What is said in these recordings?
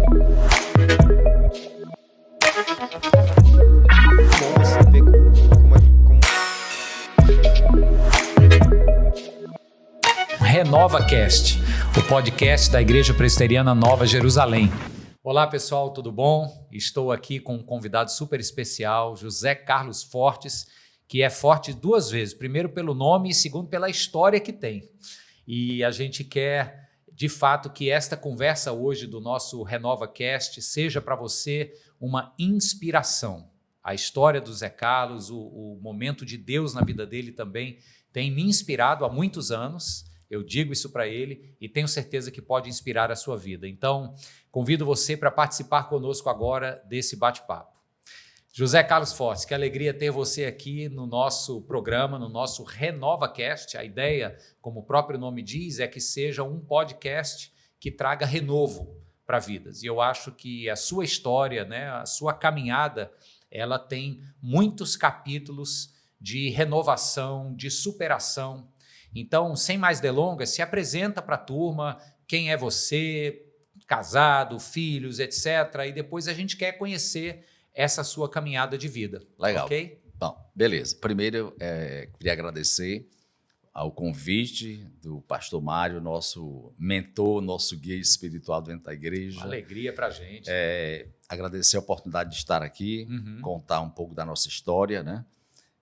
Bom você ver RenovaCast, o podcast da Igreja Presbiteriana Nova Jerusalém. Olá pessoal, tudo bom? Estou aqui com um convidado super especial, José Carlos Fortes, que é forte duas vezes, primeiro pelo nome e segundo pela história que tem. E a gente quer, de fato, que esta conversa hoje do nosso RenovaCast seja para você uma inspiração. A história do Zé Carlos, o momento de Deus na vida dele também tem me inspirado há muitos anos. Eu digo isso para ele e tenho certeza que pode inspirar a sua vida. Então, convido você para participar conosco agora desse bate-papo. José Carlos Fortes, que alegria ter você aqui no nosso programa, no nosso RenovaCast. A ideia, como o próprio nome diz, é que seja um podcast que traga renovo para vidas. E eu acho que a sua história, né, a sua caminhada, ela tem muitos capítulos de renovação, de superação. Então, sem mais delongas, se apresenta para a turma, quem é você, casado, filhos, etc. E depois a gente quer conhecer essa sua caminhada de vida. Legal. Ok? Bom, beleza. Primeiro, queria agradecer ao convite do pastor Mário, nosso mentor, nosso guia espiritual dentro da igreja. Uma alegria para a gente. Agradecer a oportunidade de estar aqui, contar um pouco da nossa história, né?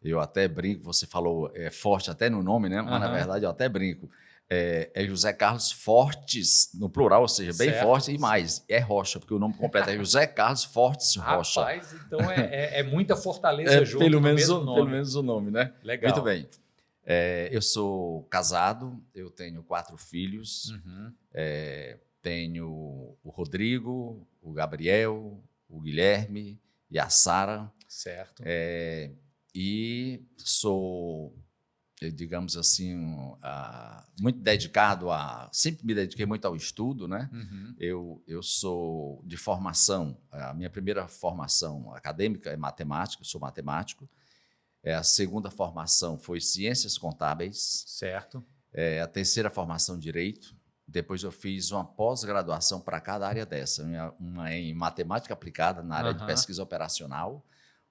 Eu até brinco, você falou forte até no nome, né? Mas na verdade eu até brinco. É José Carlos Fortes, no plural, ou seja, bem forte e mais. É Rocha, porque o nome completo é José Carlos Fortes Rocha. Rapaz, então é muita fortaleza junto pelo no menos mesmo nome. Pelo menos o nome, né? Legal. Muito bem. Eu sou casado, eu tenho 4 filhos. Tenho o Rodrigo, o Gabriel, o Guilherme e a Sara. Certo. E sou, digamos assim, muito dedicado sempre me dediquei muito ao estudo, né? Eu sou de formação, a minha primeira formação acadêmica é matemática, sou matemático. A segunda formação foi ciências contábeis. Certo. A terceira formação, direito. Depois eu fiz uma pós-graduação para cada área dessa, uma em matemática aplicada na área de pesquisa operacional,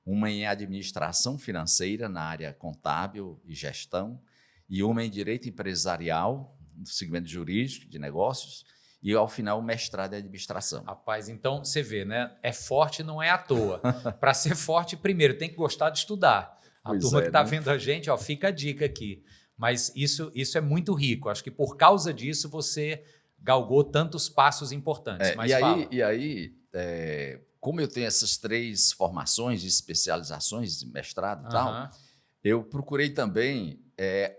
uma em administração financeira na área contábil e gestão, e uma em direito empresarial, no segmento jurídico de negócios, e ao final o mestrado em administração. Rapaz, então você vê, né? É forte não é à toa. Para ser forte, primeiro tem que gostar de estudar. A turma que está vendo a gente, ó, fica a dica aqui. Mas isso é muito rico. Acho que por causa disso você galgou tantos passos importantes. Mas e aí, como eu tenho essas 3 formações e especializações, mestrado e tal, eu procurei também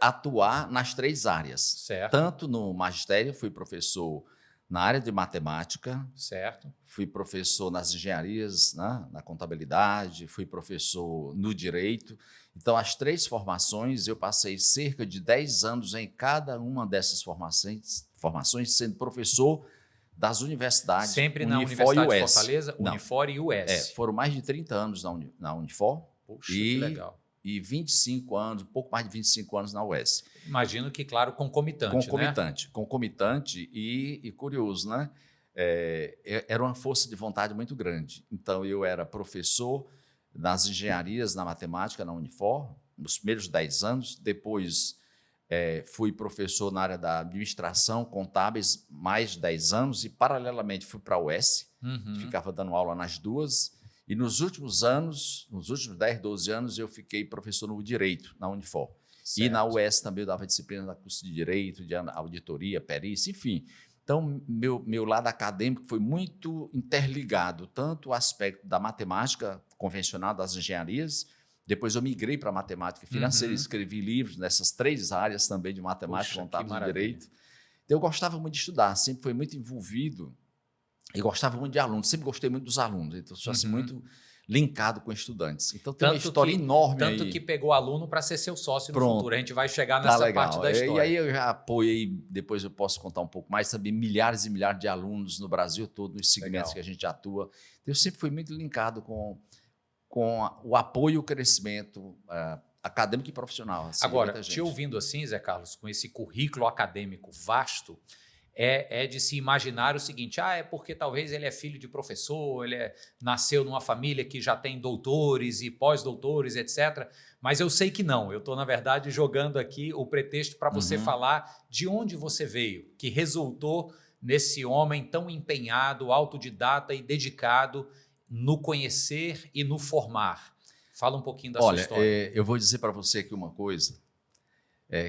atuar nas 3 áreas. Certo. Tanto no magistério, fui professor na área de matemática, certo. Fui professor nas engenharias, né, na contabilidade, fui professor no direito. Então, as 3 formações, eu passei cerca de 10 anos em cada uma dessas formações sendo professor das universidades. Sempre Unifor na Universidade e de Fortaleza, Unifor e US. Foram mais de 30 anos na Unifor. Puxa, que legal. E 25 anos, um pouco mais de 25 anos na US. Imagino que, claro, concomitante, né? Concomitante e curioso, né? Era uma força de vontade muito grande. Então, eu era professor nas engenharias, na matemática, na Unifor, nos primeiros 10 anos. Depois, fui professor na área da administração, contábeis, mais de 10 anos. E, paralelamente, fui para a US, ficava dando aula nas 2. E nos últimos 10, 12 anos, eu fiquei professor no direito, na Unifor. Certo. E na US também eu dava disciplina da curso de direito, de auditoria, perícia, enfim. Então, meu lado acadêmico foi muito interligado, tanto o aspecto da matemática convencional, das engenharias. Depois eu migrei para a matemática financeira, escrevi livros nessas 3 áreas também de matemática, contábil e direito. Então, eu gostava muito de estudar, sempre fui muito envolvido e gostava muito de alunos, sempre gostei muito dos alunos, então sou assim, muito linkado com estudantes. Então tem uma história enorme aí. Tanto que pegou aluno para ser seu sócio no futuro. A gente vai chegar nessa parte da história. E aí eu já apoiei, depois eu posso contar um pouco mais, também milhares e milhares de alunos no Brasil todo, nos segmentos que a gente atua. Então, eu sempre fui muito linkado com o apoio e o crescimento acadêmico e profissional. Assim, agora, te ouvindo assim, Zé Carlos, com esse currículo acadêmico vasto, é de se imaginar o seguinte, é porque talvez ele é filho de professor, nasceu numa família que já tem doutores e pós-doutores, etc. Mas eu sei que não, eu estou, na verdade, jogando aqui o pretexto para você falar de onde você veio, que resultou nesse homem tão empenhado, autodidata e dedicado no conhecer e no formar. Fala um pouquinho da sua história. Eu vou dizer para você aqui uma coisa,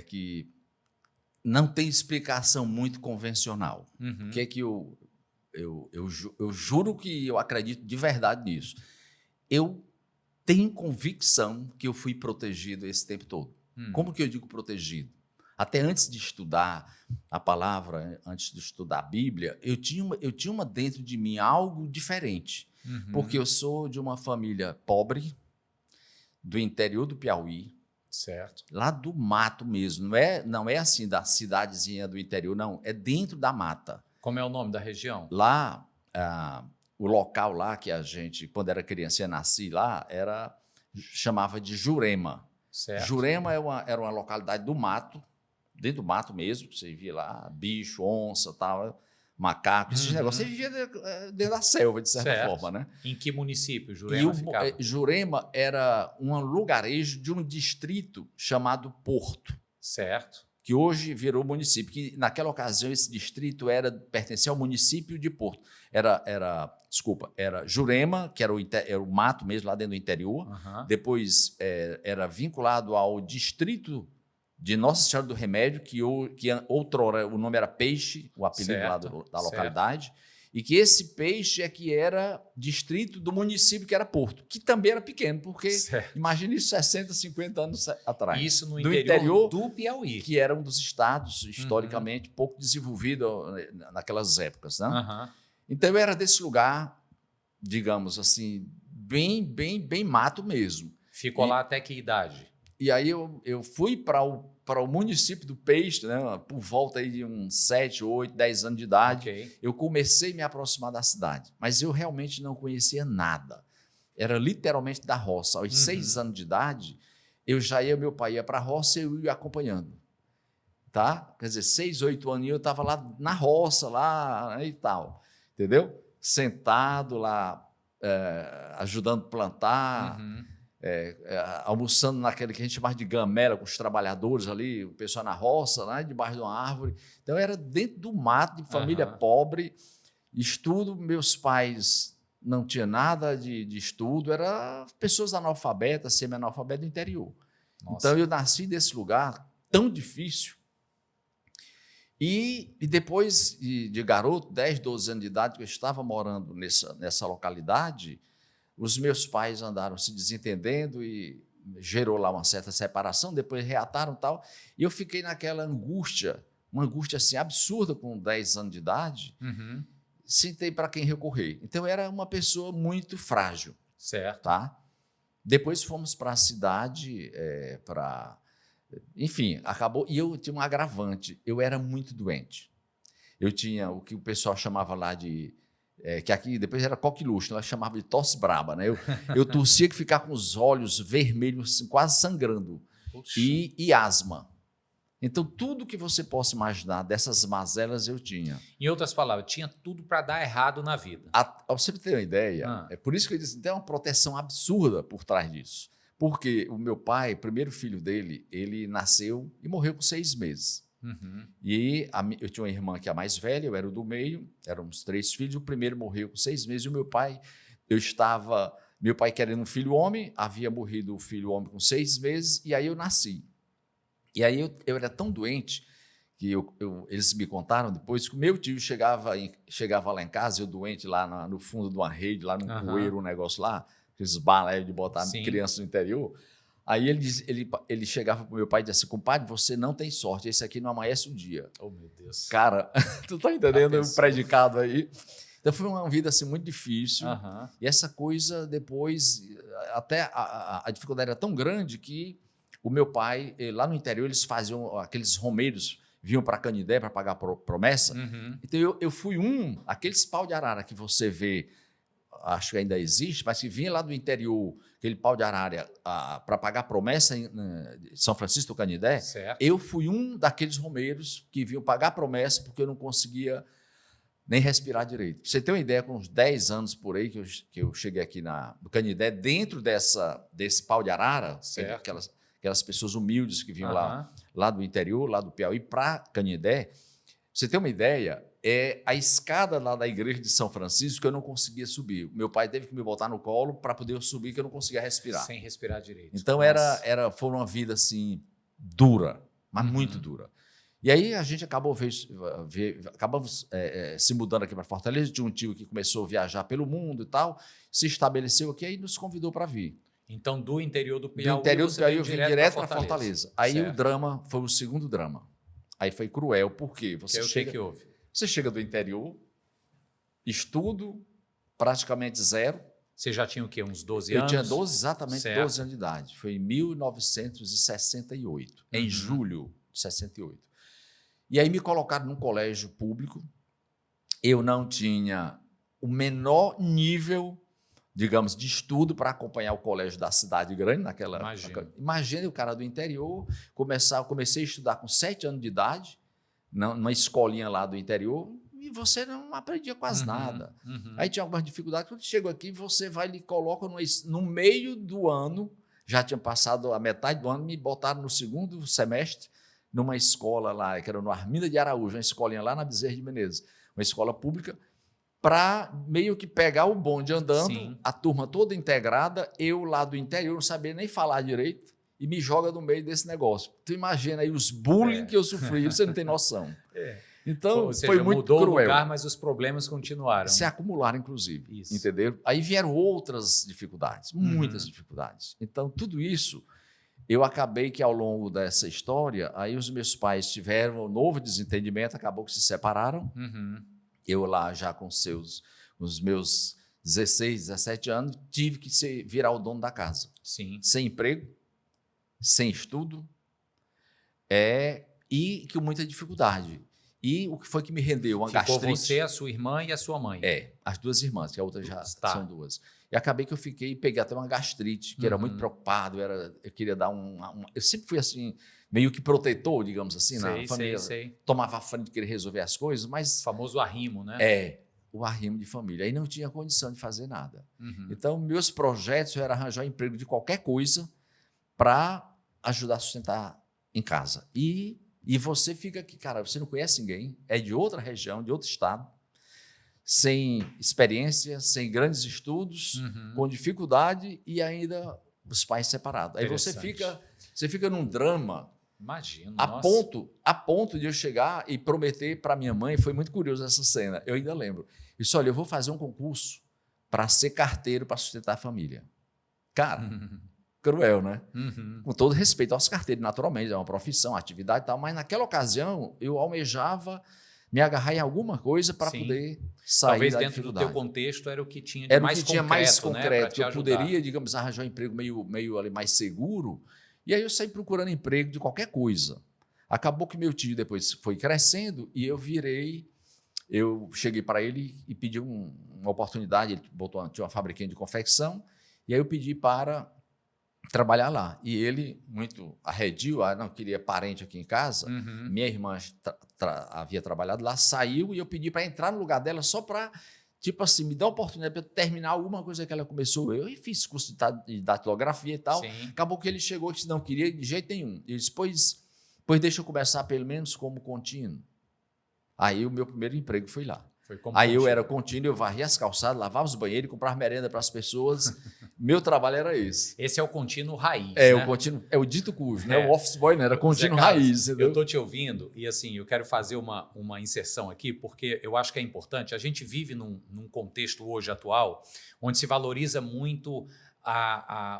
que não tem explicação muito convencional. O que é que eu juro que eu acredito de verdade nisso. Eu tenho convicção que eu fui protegido esse tempo todo. Como que eu digo protegido? Até antes de estudar a palavra, antes de estudar a Bíblia, eu tinha dentro de mim algo diferente. Porque eu sou de uma família pobre, do interior do Piauí, certo. Lá do mato mesmo, não é assim da cidadezinha do interior, não, é dentro da mata. Como é o nome da região? Lá, o local lá que a gente, quando era criança, nasci lá, chamava de Jurema. Certo. Jurema era uma localidade do mato, dentro do mato mesmo, você via lá bicho, onça, tal, macaco, esses negócios. Você vivia dentro da selva, de certa forma, né? Em que município Jurema ficava? Jurema era um lugarejo de um distrito chamado Porto. Certo. Que hoje virou município. Que naquela ocasião esse distrito pertencia ao município de Porto. Era Jurema, que era o mato mesmo, lá dentro do interior. Depois era vinculado ao distrito de Nossa Senhora do Remédio, que outrora o nome era Peixe, o apelido lá da localidade, e que esse Peixe que era distrito do município que era Porto, que também era pequeno, porque imagine isso 60, 50 anos atrás. Isso no interior do Piauí. Que era um dos estados, historicamente, pouco desenvolvido naquelas épocas. Né? Então, eu era desse lugar, digamos assim, bem mato mesmo. Ficou lá até que idade? E aí eu fui para o município do Peixe, né, por volta aí de uns 7, 8, 10 anos de idade. Eu comecei a me aproximar da cidade, mas eu realmente não conhecia nada. Era literalmente da roça. Aos 6 anos de idade, meu pai ia para a roça e eu ia acompanhando. Tá? Quer dizer, 6, 8 anos eu estava lá na roça, lá e tal. Entendeu? Sentado lá, ajudando a plantar. Almoçando naquele que a gente chama de gamela, com os trabalhadores ali, o pessoal na roça, lá debaixo de uma árvore. Então, era dentro do mato, de família pobre, estudo. Meus pais não tinham nada de estudo, eram pessoas analfabetas, semi-analfabetas do interior. Então, eu nasci nesse lugar tão difícil. E depois de garoto, 10, 12 anos de idade, que eu estava morando nessa localidade, os meus pais andaram se desentendendo e gerou lá uma certa separação, depois reataram e tal, e eu fiquei naquela angústia, uma angústia assim absurda com 10 anos de idade, sem ter para quem recorrer. Então, eu era uma pessoa muito frágil. Certo. Tá? Depois fomos para a cidade, enfim, acabou, e eu tinha um agravante, eu era muito doente. Eu tinha o que o pessoal chamava lá de... que aqui depois era coqueluche, ela chamava de tosse braba, né? Eu torcia que ficar com os olhos vermelhos, assim, quase sangrando, e asma. Então, tudo que você possa imaginar dessas mazelas eu tinha. Em outras palavras, tinha tudo para dar errado na vida. Para você ter uma ideia, é por isso que eu disse, tem uma proteção absurda por trás disso. Porque o meu pai, o primeiro filho dele, ele nasceu e morreu com 6 meses. E eu tinha uma irmã que é a mais velha, eu era o do meio, éramos 3 filhos, o primeiro morreu com 6 meses, e o meu pai querendo um filho homem, havia morrido o filho homem com 6 meses, e aí eu nasci. E aí eu era tão doente, que eles me contaram depois, que o meu tio chegava lá em casa, eu doente lá no fundo de uma rede, lá no poeiro, um negócio lá, aqueles balé de botar criança no interior. Aí ele chegava para o meu pai e dizia assim, compadre, você não tem sorte, esse aqui não amanhece um dia. Oh, meu Deus. Cara, tu tá entendendo o predicado aí? Então, foi uma vida assim, muito difícil. E essa coisa, depois, até a dificuldade era tão grande que o meu pai, lá no interior, eles faziam aqueles romeiros, vinham para Canindé para pagar promessa. Então, eu fui aqueles pau de arara que você vê acho que ainda existe, mas que vinha lá do interior, aquele pau de arara, para pagar promessa em São Francisco do Canindé, Certo. eu fui um daqueles romeiros que vinham pagar promessa porque eu não conseguia nem respirar direito. Pra você ter uma ideia, com uns 10 anos por aí que eu cheguei aqui no Canindé, dentro desse pau de arara, Certo. aquelas pessoas humildes que vinham Aham. lá do interior, lá do Piauí, para Canindé, pra você ter uma ideia, a escada lá da igreja de São Francisco que eu não conseguia subir. Meu pai teve que me botar no colo para poder eu subir, que eu não conseguia respirar. Sem respirar direito. Então Nossa. foi uma vida assim dura, mas muito dura. E aí a gente acabamos se mudando aqui para Fortaleza. Tinha um tio que começou a viajar pelo mundo e tal, se estabeleceu aqui e nos convidou para vir. Então, do interior do Do Piauí, interior do você Piauí veio eu vim direto para Fortaleza. Aí Certo. o drama foi o segundo drama. Aí foi cruel, porque Que é o que houve? você chega do interior, estudo praticamente zero. Você já tinha o quê? Uns 12 Eu anos? tinha exatamente Certo. 12 anos de idade. Foi em 1968, em julho de 68. E aí me colocaram num colégio público. Eu não tinha o menor nível, digamos, de estudo para acompanhar o colégio da cidade grande naquela. Imagina o cara do interior. Comecei a estudar com 7 anos de idade, numa escolinha lá do interior, e você não aprendia quase nada. Aí tinha algumas dificuldades. Quando chego aqui, você vai e lhe coloca no meio do ano, já tinha passado a metade do ano, me botaram no segundo semestre, numa escola lá, que era no Arminda de Araújo, uma escolinha lá na Bezerra de Menezes, uma escola pública, para meio que pegar o bonde andando, Sim. a turma toda integrada, eu lá do interior, não sabia nem falar direito, e me joga no meio desse negócio. Tu imagina aí os bullying que eu sofri, você não tem noção. Então, ou seja, foi muito mudou cruel. o lugar, mas os problemas continuaram. Se acumularam, inclusive. Isso. Entenderam? Aí vieram outras dificuldades, muitas dificuldades. Então, tudo isso, eu acabei que ao longo dessa história, aí os meus pais tiveram um novo desentendimento, acabou que se separaram. Eu lá já com os meus 16, 17 anos, tive que virar o dono da casa. Sim. Sem emprego, sem estudo, e com muita dificuldade. E o que foi que me rendeu? Uma gastrite. Ficou você, a sua irmã e a sua mãe. As duas irmãs, que a outra já são duas. E acabei que eu peguei até uma gastrite, que era muito preocupado, eu queria dar eu sempre fui assim, meio que protetor, digamos assim, na família. Tomava a frente de querer resolver as coisas, mas... O famoso arrimo, né? O arrimo de família. Aí não tinha condição de fazer nada. Então, meus projetos eram arranjar emprego de qualquer coisa para ajudar a sustentar em casa. E você fica aqui, cara, você não conhece ninguém, é de outra região, de outro estado, sem experiência, sem grandes estudos, com dificuldade e ainda os pais separados. Aí você fica num drama. Imagino. A ponto de eu chegar e prometer para minha mãe, foi muito curioso essa cena, eu ainda lembro. Eu disse, olha, eu vou fazer um concurso para ser carteiro para sustentar a família. Cara, cruel, né? Com todo respeito aos carteiros, naturalmente, é uma profissão, uma atividade e tal, mas naquela ocasião eu almejava me agarrar em alguma coisa para poder sair Talvez da dentro dificuldade. do teu contexto era o que tinha de mais concreto, né, eu poderia, digamos, arranjar um emprego meio ali mais seguro, e aí eu saí procurando emprego de qualquer coisa. Acabou que meu tio depois foi crescendo e eu cheguei para ele e pedi uma oportunidade, ele tinha uma fabriquinha de confecção, e aí eu pedi para trabalhar lá. E ele, muito arredio, não queria parente aqui em casa, minha irmã havia trabalhado lá, saiu e eu pedi para entrar no lugar dela só para, tipo assim, me dar a oportunidade para terminar alguma coisa que ela começou. Eu fiz curso de datilografia e tal. Sim. Acabou que ele chegou e disse, não queria de jeito nenhum. Ele disse, pois deixa eu começar pelo menos como contínuo. Aí o meu primeiro emprego foi lá. Aí eu era contínuo, eu varria as calçadas, lavava os banheiros, comprava merenda para as pessoas. Meu trabalho era esse. Esse é o contínuo raiz, né? O contínuo, é o dito cujo, né? O office boy não era contínuo raiz. Entendeu? Eu estou te ouvindo e assim, eu quero fazer uma inserção aqui, porque eu acho que é importante. A gente vive num contexto hoje atual, onde se valoriza muito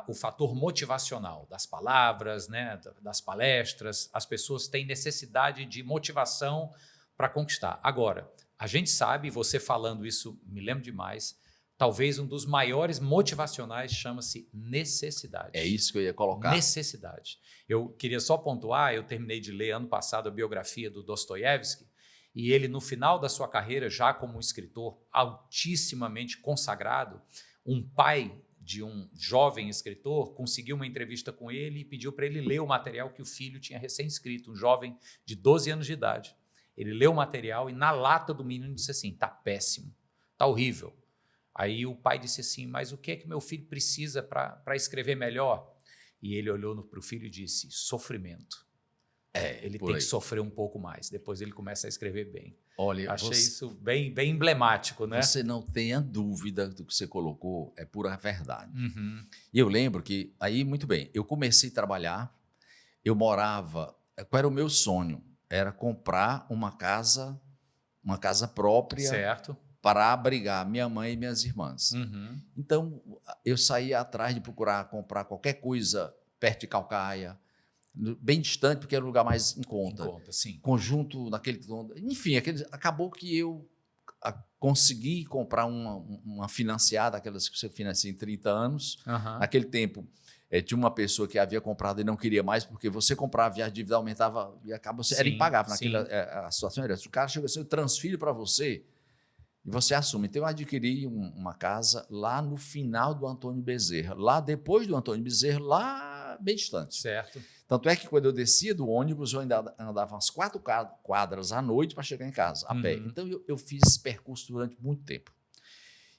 o fator motivacional das palavras, né? Das palestras. As pessoas têm necessidade de motivação para conquistar. Agora, a gente sabe, você falando isso, me lembro demais, talvez um dos maiores motivacionais chama-se necessidade. É isso que eu ia colocar. Necessidade. Eu queria só pontuar, eu terminei de ler ano passado a biografia do Dostoiévski, E ele, no final da sua carreira, já como um escritor altissimamente consagrado, um pai de um jovem escritor conseguiu uma entrevista com ele e pediu para ele ler o material que o filho tinha recém-escrito, um jovem de 12 anos de idade. Ele leu o material e na lata do menino disse assim, tá péssimo, tá horrível. Aí o pai disse assim, mas o que é que meu filho precisa para escrever melhor? E ele olhou para o filho e disse, sofrimento. Ele tem que sofrer um pouco mais, depois ele começa a escrever bem. Olha, achei isso bem emblemático, né? Você não tenha dúvida do que você colocou, é pura verdade. Uhum. E eu lembro que, aí, muito bem, eu comecei a trabalhar, eu morava, qual era o meu sonho? Era comprar uma casa própria, certo, para abrigar minha mãe e minhas irmãs. Uhum. Então, eu saía atrás de procurar comprar qualquer coisa perto de Calcaia, bem distante, porque era o lugar mais em conta. Sim. Conjunto naquele... Enfim, acabou que eu consegui comprar uma financiada, aquelas que você financia em 30 anos. Uhum. Naquele tempo, tinha uma pessoa que havia comprado e não queria mais, porque você comprava e a dívida aumentava e acaba era impagável. A situação era essa. O cara chega assim, eu transfiro para você e você assume. Então, eu adquiri uma casa lá no final do Antônio Bezerra, lá depois do Antônio Bezerra, lá bem distante. Certo. Tanto é que quando eu descia do ônibus, eu ainda andava umas 4 quadras à noite para chegar em casa, a pé. Então, eu fiz esse percurso durante muito tempo.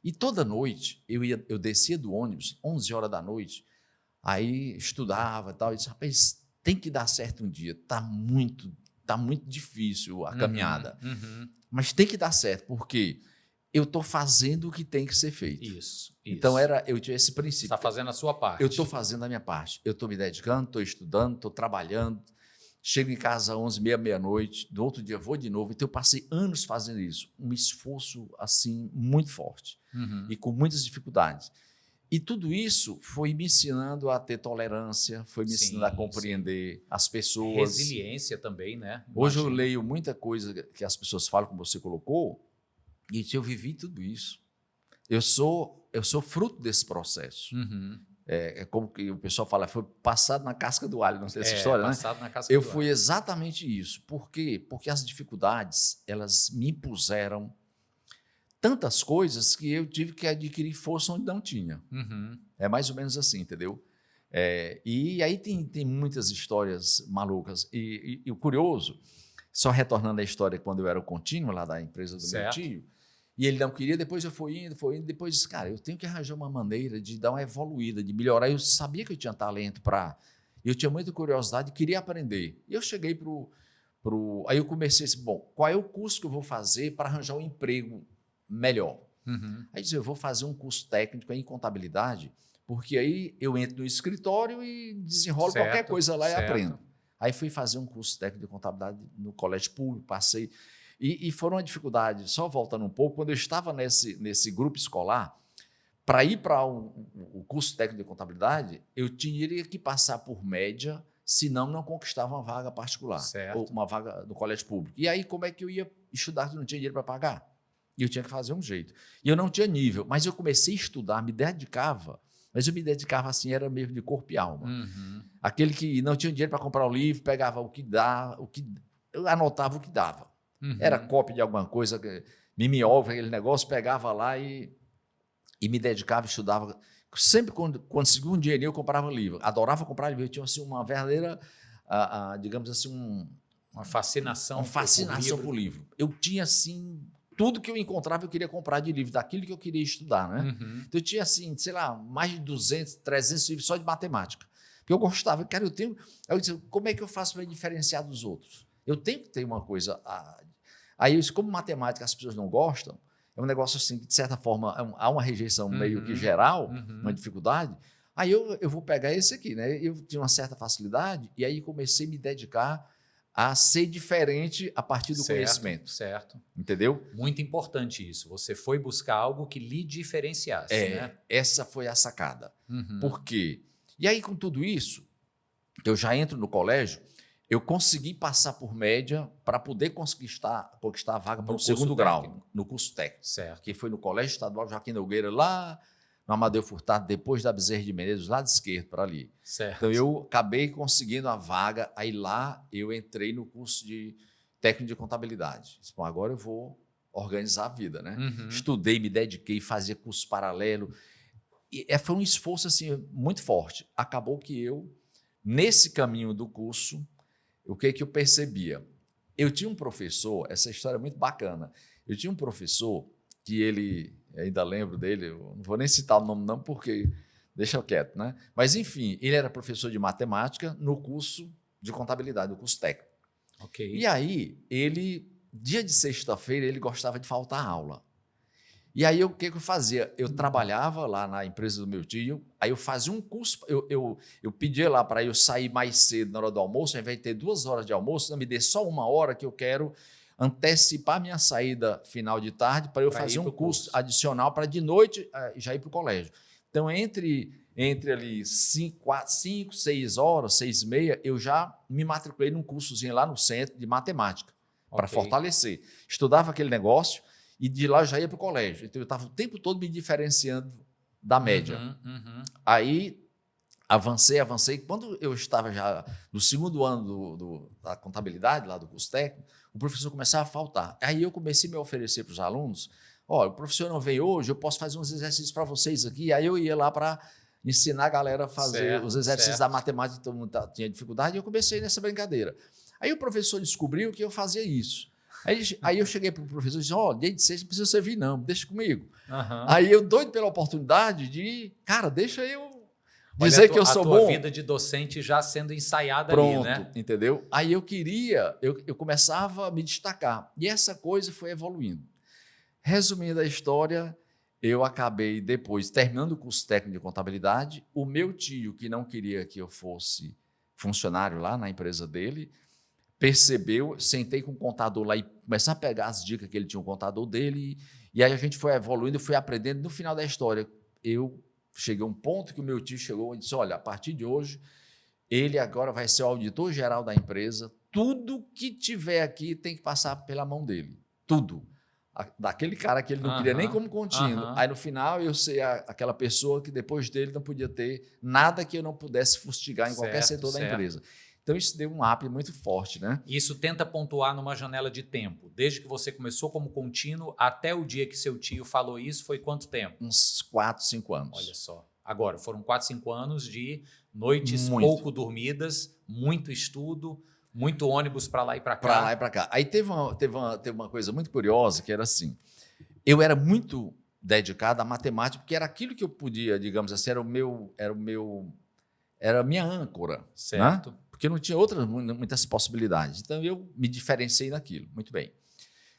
E toda noite, eu descia do ônibus, 11 horas da noite, aí estudava e tal, e disse, rapaz, tem que dar certo um dia, tá muito difícil a caminhada, mas tem que dar certo, porque eu estou fazendo o que tem que ser feito. Isso. Então, eu tinha esse princípio. Você está fazendo a sua parte. Eu estou fazendo a minha parte. Eu estou me dedicando, estou estudando, estou trabalhando. Chego em casa às 11h30, meia-noite. No outro dia vou de novo. Então, eu passei anos fazendo isso. Um esforço, assim, muito forte. E com muitas dificuldades. E tudo isso foi me ensinando a ter tolerância, foi me ensinando a compreender as pessoas. Resiliência também, né? Hoje eu leio muita coisa que as pessoas falam, como você colocou, e eu vivi tudo isso. Eu sou fruto desse processo. É como que o pessoal fala, foi passado na casca do alho, não sei essa história, passado né? Na casca do alho. Eu fui exatamente isso. Por quê? Porque as dificuldades, elas me impuseram tantas coisas que eu tive que adquirir força onde não tinha. É mais ou menos assim, entendeu? E aí tem muitas histórias malucas. E o curioso, só retornando à história quando eu era o contínuo lá da empresa do meu tio, e ele não queria, depois eu fui indo, depois disse, cara, eu tenho que arranjar uma maneira de dar uma evoluída, de melhorar. Eu sabia que eu tinha talento eu tinha muita curiosidade, queria aprender. E eu cheguei aí eu comecei assim, bom, qual é o curso que eu vou fazer para arranjar um emprego melhor? Aí disse, eu vou fazer um curso técnico em contabilidade, porque aí eu entro no escritório e desenrolo qualquer coisa lá e aprendo. Aí fui fazer um curso técnico de contabilidade no colégio público, passei. E foram uma dificuldade, só voltando um pouco, quando eu estava nesse grupo escolar, para ir para o curso técnico de contabilidade, eu tinha que passar por média, senão não conquistava uma vaga particular, ou uma vaga no colégio público. E aí, como é que eu ia estudar se não tinha dinheiro para pagar? E eu tinha que fazer um jeito. E eu não tinha nível, mas eu comecei a estudar, me dedicava, mas eu me dedicava assim, era mesmo de corpo e alma. Aquele que não tinha dinheiro para comprar o livro, pegava o que dá, eu anotava o que dava. Era cópia de alguma coisa, mimeógrafo, aquele negócio, pegava lá e me dedicava, estudava. Sempre quando conseguia um dinheirinho, eu comprava livro. Adorava comprar livro. Eu tinha assim, uma verdadeira, digamos assim, uma fascinação por livro. Eu tinha assim, tudo que eu encontrava eu queria comprar de livro, daquilo que eu queria estudar, né? Então eu tinha assim, sei lá, mais de 200, 300 livros só de matemática. Porque eu gostava, cara, eu disse, como é que eu faço para me diferenciar dos outros? Eu tenho que ter uma coisa. Aí, como matemática as pessoas não gostam, é um negócio assim, que de certa forma há uma rejeição meio que geral, uma dificuldade. Aí eu vou pegar esse aqui, né? Eu tinha uma certa facilidade e aí comecei a me dedicar a ser diferente a partir do conhecimento. Certo. Entendeu? Muito importante isso. Você foi buscar algo que lhe diferenciasse, né? Essa foi a sacada. Por quê? E aí, com tudo isso, eu já entro no colégio, eu consegui passar por média para poder conquistar a vaga para o segundo grau, no curso técnico. Certo. Que foi no Colégio Estadual Joaquim Nogueira, lá no Amadeu Furtado, depois da Bezerra de Menezes, lado esquerdo, para ali. Certo. Então, eu acabei conseguindo a vaga, aí lá eu entrei no curso técnico de contabilidade. Disse, bom, agora eu vou organizar a vida, né? Uhum. Estudei, me dediquei, fazia curso paralelo. E foi um esforço assim, muito forte. Acabou que eu, nesse caminho do curso, o que eu percebia? Eu tinha um professor, essa história é muito bacana, eu tinha um professor que ele, ainda lembro dele, eu não vou nem citar o nome não, porque deixa quieto, né? Mas, enfim, ele era professor de matemática no curso de contabilidade, no curso técnico. Ok. E aí, dia de sexta-feira, ele gostava de faltar aula. E aí, o que eu fazia? Eu trabalhava lá na empresa do meu tio, aí eu fazia um curso, eu pedia lá para eu sair mais cedo na hora do almoço, ao invés de ter 2 horas de almoço, não me dê só 1 hora que eu quero antecipar minha saída final de tarde para eu fazer um curso adicional para de noite já ir para o colégio. Então, entre ali 5, 6 horas, 6h30, eu já me matriculei num cursozinho lá no centro de matemática, para fortalecer. Estudava aquele negócio e de lá eu já ia para o colégio. Então, eu estava o tempo todo me diferenciando da média. Aí, avancei. Quando eu estava já no segundo ano da contabilidade, lá do curso técnico, o professor começava a faltar. Aí eu comecei a me oferecer para os alunos, olha, o professor não veio hoje, eu posso fazer uns exercícios para vocês aqui. Aí eu ia lá para ensinar a galera a fazer os exercícios da matemática, que todo mundo tinha dificuldade, e eu comecei nessa brincadeira. Aí o professor descobriu que eu fazia isso. Aí eu cheguei para o professor e disse, dia de sexta não precisa servir não, deixa comigo. Aí eu doido pela oportunidade de, cara, deixa eu dizer que eu sou bom. A tua vida de docente já sendo ensaiada ali, né? Pronto, entendeu? Aí eu começava a me destacar. E essa coisa foi evoluindo. Resumindo a história, eu acabei depois terminando o curso técnico de contabilidade. O meu tio, que não queria que eu fosse funcionário lá na empresa dele, percebeu, sentei com o contador lá e comecei a pegar as dicas que ele tinha, o contador dele, e aí a gente foi evoluindo, foi aprendendo. No final da história, eu cheguei a um ponto que o meu tio chegou e disse, olha, a partir de hoje, ele agora vai ser o auditor-geral da empresa, tudo que tiver aqui tem que passar pela mão dele, tudo. Daquele cara que ele não queria nem como contínuo. Aí, no final, eu sei aquela pessoa que depois dele não podia ter nada que eu não pudesse fustigar em qualquer setor da empresa. Então, isso deu um up muito forte, né? Isso tenta pontuar numa janela de tempo. Desde que você começou como contínuo até o dia que seu tio falou isso, foi quanto tempo? Uns 4, 5 anos. Olha só. Agora, foram 4, 5 anos de noites pouco dormidas, muito estudo, muito ônibus para lá e para cá. Para lá e para cá. Aí teve uma coisa muito curiosa, que era assim, eu era muito dedicado à matemática, porque era aquilo que eu podia, digamos assim, era a minha âncora. Certo. Né? Porque não tinha muitas possibilidades. Então, eu me diferenciei naquilo. Muito bem.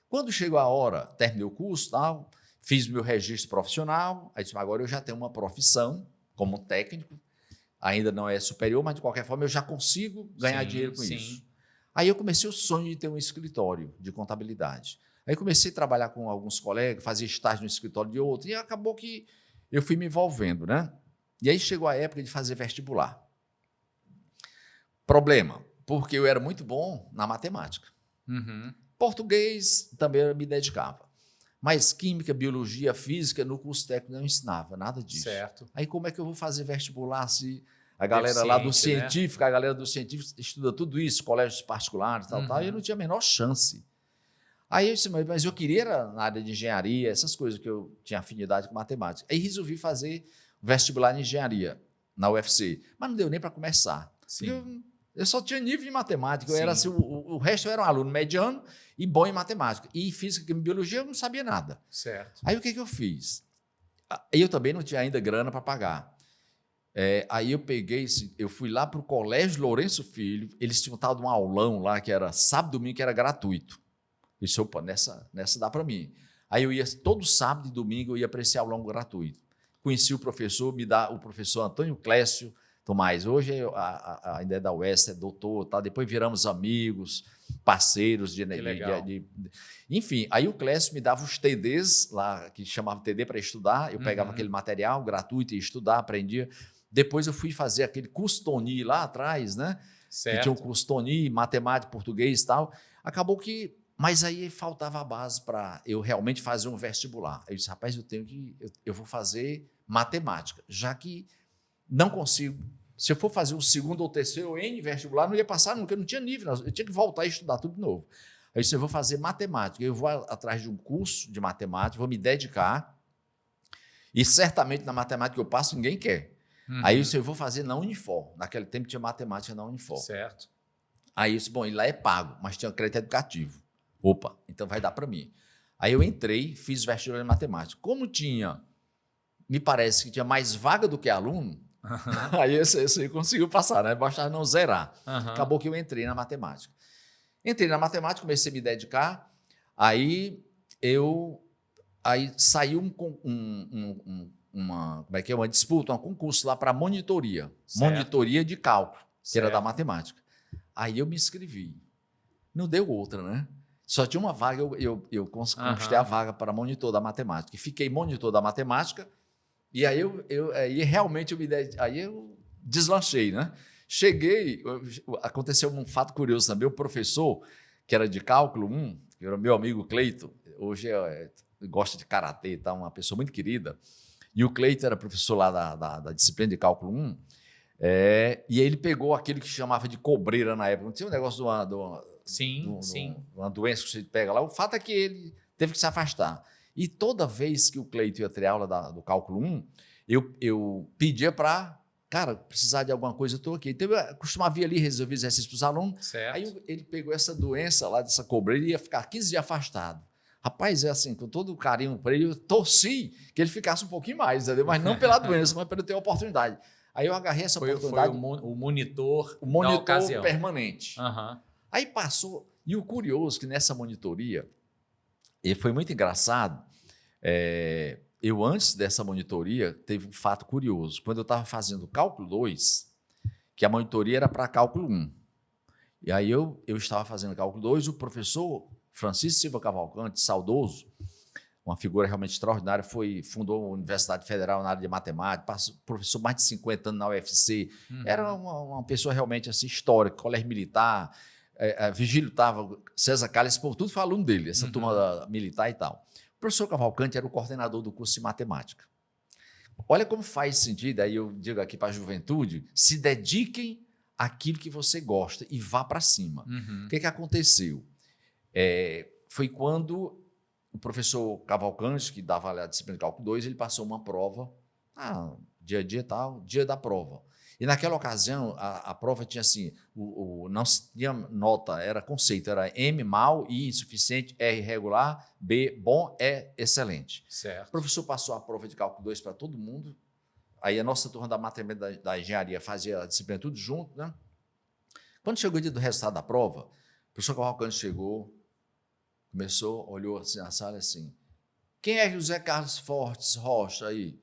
Quando chegou a hora, terminei o curso, tal, fiz meu registro profissional, aí disse, agora eu já tenho uma profissão como técnico, ainda não é superior, mas de qualquer forma eu já consigo ganhar dinheiro com isso. Aí eu comecei o sonho de ter um escritório de contabilidade. Aí comecei a trabalhar com alguns colegas, fazia estágio no escritório de outro, e acabou que eu fui me envolvendo, né? E aí chegou a época de fazer vestibular. Problema, porque eu era muito bom na matemática. Português também eu me dedicava. Mas química, biologia, física, no curso técnico não ensinava nada disso. Certo. Aí como é que eu vou fazer vestibular se a galera lá do científico, né? A galera do científico estuda tudo isso, colégios particulares, tal, e eu não tinha a menor chance. Aí eu disse, mas eu queria ir na área de engenharia, essas coisas que eu tinha afinidade com matemática. Aí resolvi fazer vestibular em engenharia na UFC, mas não deu nem para começar. Eu só tinha nível de matemática, eu era assim, o resto eu era um aluno mediano e bom em matemática. E física e biologia eu não sabia nada. Certo. Aí o que eu fiz? Eu também não tinha ainda grana para pagar. Aí eu fui lá para o Colégio Lourenço Filho, eles tinham tal de um aulão lá, que era sábado e domingo, que era gratuito. Eu disse, opa, nessa dá para mim. Aí eu ia, todo sábado e domingo, eu ia para esse aulão gratuito. Conheci o professor, o professor Antônio Clécio Tomás. Hoje ainda é da UES, é doutor, tá? Depois viramos amigos, parceiros. Enfim, aí o Clécio me dava os TDs, lá, que chamava TD para estudar, eu pegava aquele material gratuito e ia estudar, aprendia. Depois eu fui fazer aquele curso Toni lá atrás, né? Certo. Que tinha um curso Toni, matemática, português e tal. Acabou que... Mas aí faltava a base para eu realmente fazer um vestibular. Eu disse, rapaz, eu vou fazer matemática, já que não consigo. Se eu for fazer o segundo ou terceiro N vestibular, não ia passar nunca, eu não tinha nível, eu tinha que voltar a estudar tudo de novo. Aí eu disse, eu vou fazer matemática, eu vou atrás de um curso de matemática, vou me dedicar, e certamente na matemática que eu passo, ninguém quer. Aí eu disse, eu vou fazer na Unifor. Naquele tempo tinha matemática na Unifor. Certo. Aí eu disse, bom, e lá é pago, mas tinha crédito educativo. Opa, então vai dar para mim. Aí eu entrei, fiz vestibular de matemática. Como me parece que tinha mais vaga do que aluno, aí esse conseguiu passar, né? Bastava não zerar. Acabou que eu entrei na matemática. Entrei na matemática, comecei a me dedicar, aí saiu uma disputa, um concurso lá para monitoria. Certo. Monitoria de cálculo, que Certo. era da matemática. Aí eu me inscrevi. Não deu outra, né? Só tinha uma vaga, eu conquistei a vaga para monitor da matemática. E fiquei monitor da matemática, e aí realmente eu deslanchei, né? Cheguei, aconteceu um fato curioso também, o professor, que era de cálculo 1, que era meu amigo Cleito, hoje gosta de karatê, tá? Uma pessoa muito querida, e o Cleito era professor lá da disciplina de cálculo 1, e ele pegou aquele que chamava de cobreira na época, não tinha um negócio de uma doença que você pega lá, o fato é que ele teve que se afastar. E toda vez que o Cleito ia ter aula do cálculo 1, eu pedia para, cara, precisar de alguma coisa, eu estou aqui. Então, eu costumava vir ali resolver exercício para os alunos. Certo. Aí ele pegou essa doença lá, dessa cobreira, e ia ficar 15 dias afastado. Rapaz, é assim, com todo o carinho para ele, eu torci que ele ficasse um pouquinho mais, entendeu? Mas não pela doença, mas pela ter a oportunidade. Aí eu agarrei essa oportunidade. Foi o monitor da ocasião. Permanente. Aí passou, e o curioso que nessa monitoria, e foi muito engraçado, eu antes dessa monitoria, teve um fato curioso. Quando eu estava fazendo cálculo 2, que a monitoria era para cálculo 1. E aí eu estava fazendo cálculo 2, o professor Francisco Silva Cavalcante, saudoso, uma figura realmente extraordinária, fundou a Universidade Federal na área de matemática, professor mais de 50 anos na UFC, era uma pessoa realmente assim, histórica, colégio militar, Vigílio estava, César Calles, tudo foi aluno dele, essa turma militar e tal. O professor Cavalcante era o coordenador do curso de matemática. Olha como faz sentido, aí eu digo aqui para a juventude, se dediquem àquilo que você gosta e vá para cima. O que aconteceu? Foi quando o professor Cavalcante, que dava a disciplina de cálculo 2, ele passou uma prova, dia a dia tal, dia da prova. E naquela ocasião, a prova tinha assim, não tinha nota, era conceito, era M mal, I insuficiente, R regular, B bom, E excelente. Certo. O professor passou a prova de cálculo 2 para todo mundo, aí a nossa turma da matemática da engenharia fazia a disciplina tudo junto, né? Quando chegou o dia do resultado da prova, o professor Cavalcante chegou, começou, olhou assim na sala assim, quem é José Carlos Fortes Rocha aí?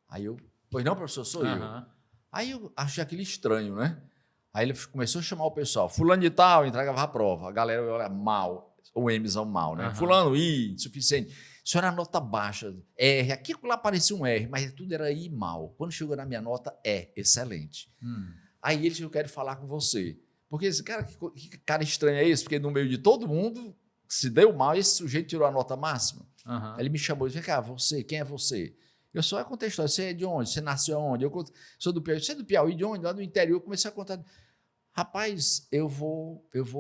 Aí eu, pois não, professor, sou eu. Aí eu achei aquilo estranho, né? Aí ele começou a chamar o pessoal, fulano de tal, entregava a prova, a galera olha mal, o Mzão mal, né? Fulano, I, insuficiente. Isso era nota baixa, R, aqui lá parecia um R, mas tudo era I mal. Quando chegou na minha nota, excelente. Aí ele disse, eu quero falar com você. Porque esse cara, que cara estranho é esse? Porque no meio de todo mundo, se deu mal, esse sujeito tirou a nota máxima. Aí ele me chamou e disse, cara, você, quem é você? Eu só contei a história, você é de onde? Você nasceu onde? Eu sou do Piauí. Você é do Piauí, de onde? Lá do interior. Eu comecei a contar. Rapaz, eu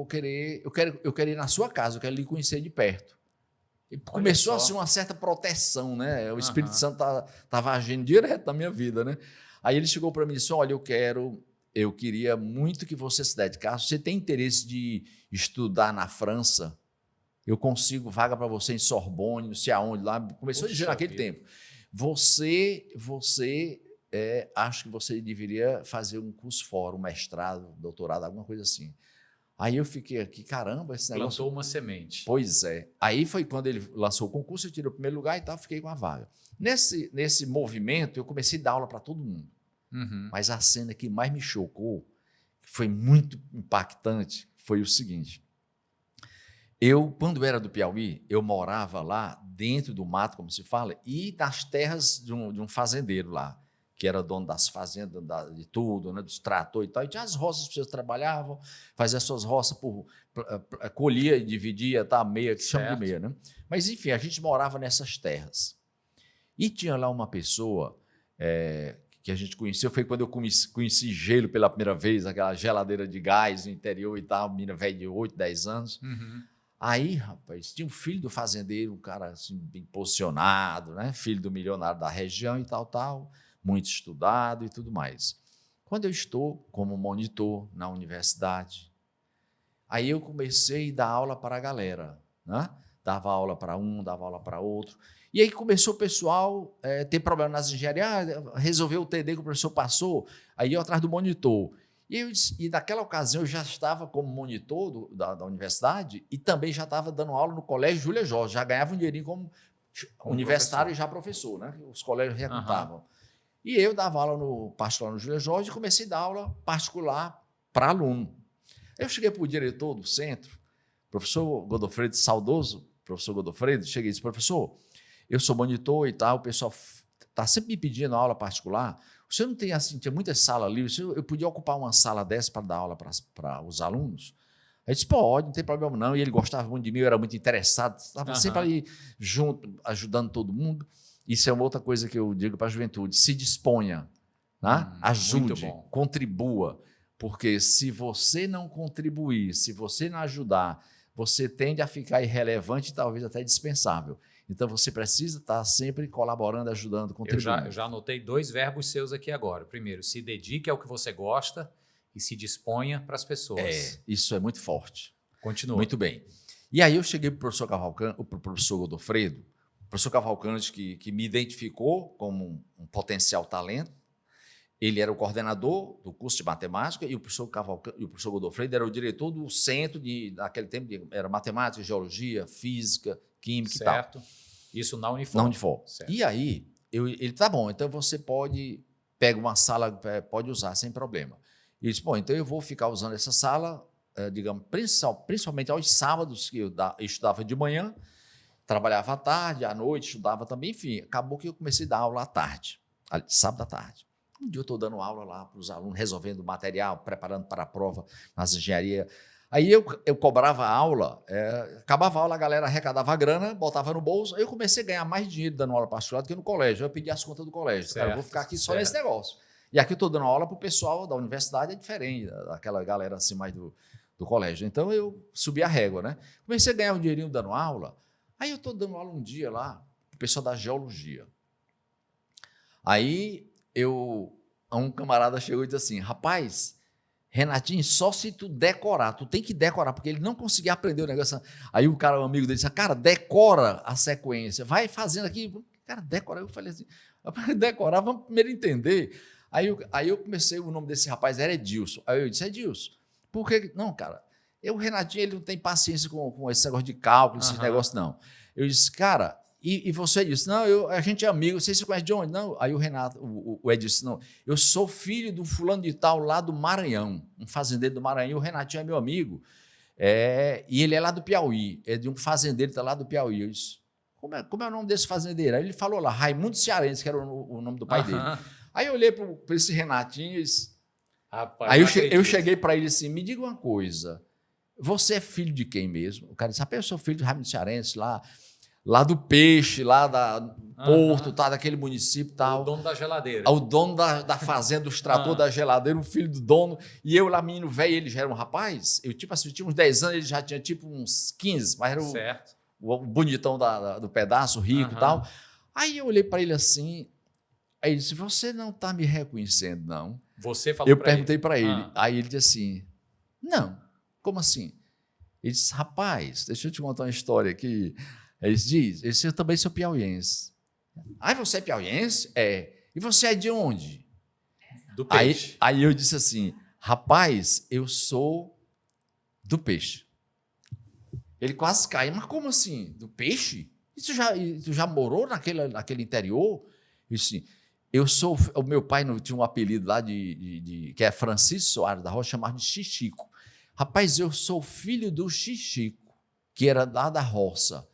quero ir na sua casa, eu quero lhe conhecer de perto. E começou assim uma certa proteção, né? O Espírito Santo estava agindo direto na minha vida, né? Aí ele chegou para mim e disse, olha, eu queria muito que você se dedicasse. Você tem interesse de estudar na França? Eu consigo vaga para você em Sorbonne, não sei aonde, lá. Começou a dizer naquele tempo. Acho que você deveria fazer um curso fora, um mestrado, doutorado, alguma coisa assim. Aí eu fiquei aqui, caramba, esse negócio... Plantou uma semente. Pois é. Aí foi quando ele lançou o concurso, eu tirei o primeiro lugar e tal, fiquei com a vaga. Nesse movimento, eu comecei a dar aula para todo mundo. Mas a cena que mais me chocou, que foi muito impactante, foi o seguinte. Quando era do Piauí, eu morava lá dentro do mato, como se fala, e nas terras de um fazendeiro lá, que era dono das fazendas, de tudo, né, dos tratores e tal. E tinha as roças, as pessoas trabalhavam, faziam as suas roças, colhia e dividia, tá, meia, que chama de meia. Né? Mas, enfim, a gente morava nessas terras. E tinha lá uma pessoa que a gente conheceu, foi quando eu conheci gelo pela primeira vez, aquela geladeira de gás no interior e tal, menina velha de 8, 10 anos. Aí, rapaz, tinha um filho do fazendeiro, um cara assim, bem posicionado, né? Filho do milionário da região e tal, muito estudado e tudo mais. Quando eu estou como monitor na universidade, aí eu comecei a dar aula para a galera, né? Dava aula para um, dava aula para outro. E aí começou o pessoal ter problema nas engenharias, resolveu o TD que o professor passou, aí eu atrás do monitor. E naquela ocasião eu já estava como monitor da universidade e também já estava dando aula no Colégio Júlia Jorge, já ganhava um dinheirinho como universitário professor. E já professor, né? Os colégios recrutavam. E eu dava aula no particular no Júlia Jorge e comecei a dar aula particular para aluno. Eu cheguei para o diretor do centro, professor Godofredo, saudoso professor Godofredo, cheguei e disse, professor, eu sou monitor e tal, o pessoal está sempre me pedindo aula particular. O senhor não tem assim, tinha muitas salas livres, eu podia ocupar uma sala dessa para dar aula para os alunos? Aí disse, pode, não tem problema não. E ele gostava muito de mim, eu era muito interessado, estava sempre ali junto, ajudando todo mundo. Isso é uma outra coisa que eu digo para a juventude, se disponha, né? Ajude, contribua, porque se você não contribuir, se você não ajudar, você tende a ficar irrelevante e talvez até dispensável. Então, você precisa estar sempre colaborando, ajudando, contribuindo. Eu já anotei 2 verbos seus aqui agora. Primeiro, se dedique ao que você gosta e se disponha para as pessoas. Isso é muito forte. Continua. Muito bem. E aí eu cheguei para o professor Cavalcante, para o professor Godofredo, o professor Cavalcante que me identificou como um potencial talento. Ele era o coordenador do curso de matemática e o professor Cavalcante, e o professor Godofredo era o diretor do centro naquele tempo, era matemática, geologia, física, química e tal. Certo. Isso na Unifor. Na Unifor. Certo. E aí, ele, tá bom, então você pega uma sala, pode usar sem problema. E ele disse, bom, então eu vou ficar usando essa sala, digamos, principalmente aos sábados, que eu estudava de manhã, trabalhava à tarde, à noite, estudava também, enfim, acabou que eu comecei a dar aula à tarde, sábado à tarde. Um dia eu estou dando aula lá para os alunos, resolvendo material, preparando para a prova nas engenharias. Aí eu cobrava aula, acabava a aula, a galera arrecadava a grana, botava no bolso, aí eu comecei a ganhar mais dinheiro dando aula particular do que no colégio. Eu pedi as contas do colégio, cara, eu vou ficar aqui só nesse negócio. E aqui eu estou dando aula para o pessoal da universidade, é diferente daquela galera assim mais do colégio. Então eu subi a régua, né? Comecei a ganhar um dinheirinho dando aula, aí eu estou dando aula um dia lá para o pessoal da geologia. Aí um camarada chegou e disse assim, rapaz, Renatinho, só se tu decorar, tu tem que decorar, porque ele não conseguia aprender o negócio. Aí o cara, um amigo dele, disse, cara, decora a sequência, vai fazendo aqui. Cara, decora. Eu falei assim, decorar, vamos primeiro entender. Aí eu comecei, o nome desse rapaz era Edilson. Aí eu disse, Edilson, por que? Não, cara, o Renatinho, ele não tem paciência com esse negócio de cálculo, esse negócio, não. Eu disse, cara, e você disse, não, a gente é amigo, você se conhece de onde? Não. Aí o Renato, o Ed disse, não, eu sou filho do fulano de tal lá do Maranhão, um fazendeiro do Maranhão, o Renatinho é meu amigo, e ele é lá do Piauí, é de um fazendeiro que está lá do Piauí. Eu disse, como é o nome desse fazendeiro? Aí ele falou lá, Raimundo Cearense, que era o nome do pai dele. Aí eu olhei para esse Renatinho e disse, rapaz, aí eu cheguei para ele assim, me diga uma coisa, você é filho de quem mesmo? O cara disse, eu sou filho de Raimundo Cearense lá do Peixe, lá da Porto, tá, daquele município tal. O dono da geladeira. O dono da fazenda, os tratores da geladeira, o filho do dono. E eu lá, menino velho, ele já era um rapaz. Eu tipo assim, tinha uns 10 anos, ele já tinha tipo uns 15, mas era o bonitão do pedaço, rico e tal. Aí eu olhei para ele assim, aí ele disse, você não tá me reconhecendo, não? Você falou para ele? Eu perguntei para ele. Aí ele disse assim, não, como assim? Ele disse, rapaz, deixa eu te contar uma história aqui. Eles dizem, eu também sou piauiense. Ah, você é piauiense? É. E você é de onde? Do Peixe. Aí eu disse assim, rapaz, eu sou do Peixe. Ele quase caiu, mas como assim? Do Peixe? E tu já morou naquele interior? Eu disse, o meu pai tinha um apelido lá que é Francisco Soares da Rocha, chamado de Xixico. Rapaz, eu sou filho do Xixico, que era lá da roça.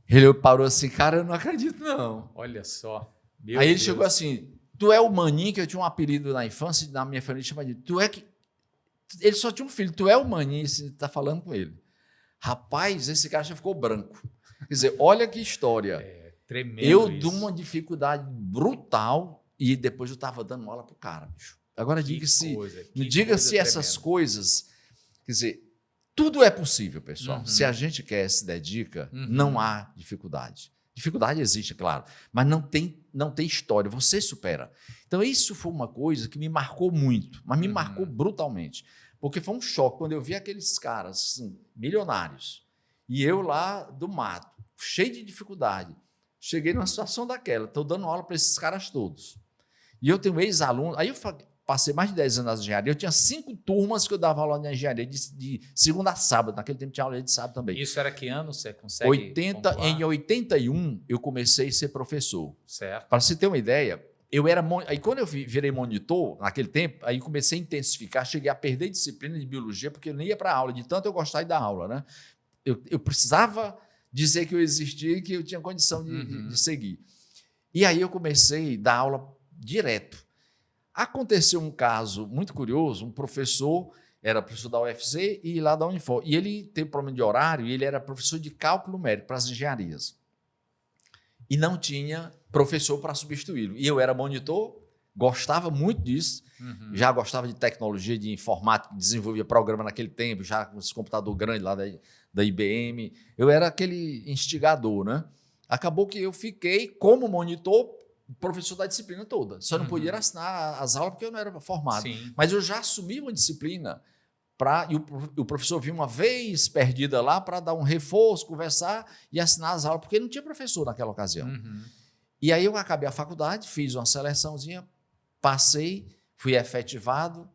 Ele parou assim, cara, eu não acredito, não. Olha só. Aí ele chegou assim, tu é o Maninho, que eu tinha um apelido na infância, na minha família chama de, ele só tinha um filho, tu é o Maninho, você está falando com ele. Rapaz, esse cara já ficou branco. Quer dizer, olha que história. Tremendo eu isso. dou uma dificuldade brutal e depois eu estava dando aula para o cara, bicho. Agora diga se essas coisas, quer dizer, Tudo é possível, pessoal. Uhum. Se a gente quer, se dedica, Uhum. não há dificuldade. Dificuldade existe, claro, mas não tem história, você supera. Então, isso foi uma coisa que me marcou muito, mas me Uhum. marcou brutalmente. Porque foi um choque quando eu vi aqueles caras assim, milionários e eu lá do mato, cheio de dificuldade. Cheguei numa situação daquela, estou dando aula para esses caras todos. E eu tenho ex-alunos, aí eu passei mais de 10 anos na engenharia, eu tinha 5 turmas que eu dava aula na engenharia, de segunda a sábado, naquele tempo tinha aula de sábado também. Isso era que ano? Você consegue pontuar? Em 81, eu comecei a ser professor. Certo. Para você ter uma ideia, aí quando eu virei monitor, naquele tempo, aí comecei a intensificar, cheguei a perder disciplina de biologia, porque eu nem ia para a aula, de tanto eu gostava de dar aula, né? Eu precisava dizer que eu existia e que eu tinha condição de seguir. E aí eu comecei a dar aula direto. Aconteceu um caso muito curioso, um professor, era professor da UFC e lá da Unifor, e ele teve problema de horário e ele era professor de cálculo numérico para as engenharias. E não tinha professor para substituí-lo. E eu era monitor, gostava muito disso, já gostava de tecnologia, de informática, desenvolvia programa naquele tempo, já com esse computador grande lá da IBM. Eu era aquele instigador, né? Acabou que eu fiquei como monitor, professor da disciplina toda. Só não podia assinar as aulas porque eu não era formado. Sim. Mas eu já assumi uma disciplina e o professor vinha uma vez perdida lá para dar um reforço, conversar e assinar as aulas, porque não tinha professor naquela ocasião. E aí eu acabei a faculdade, fiz uma seleçãozinha, passei, fui efetivado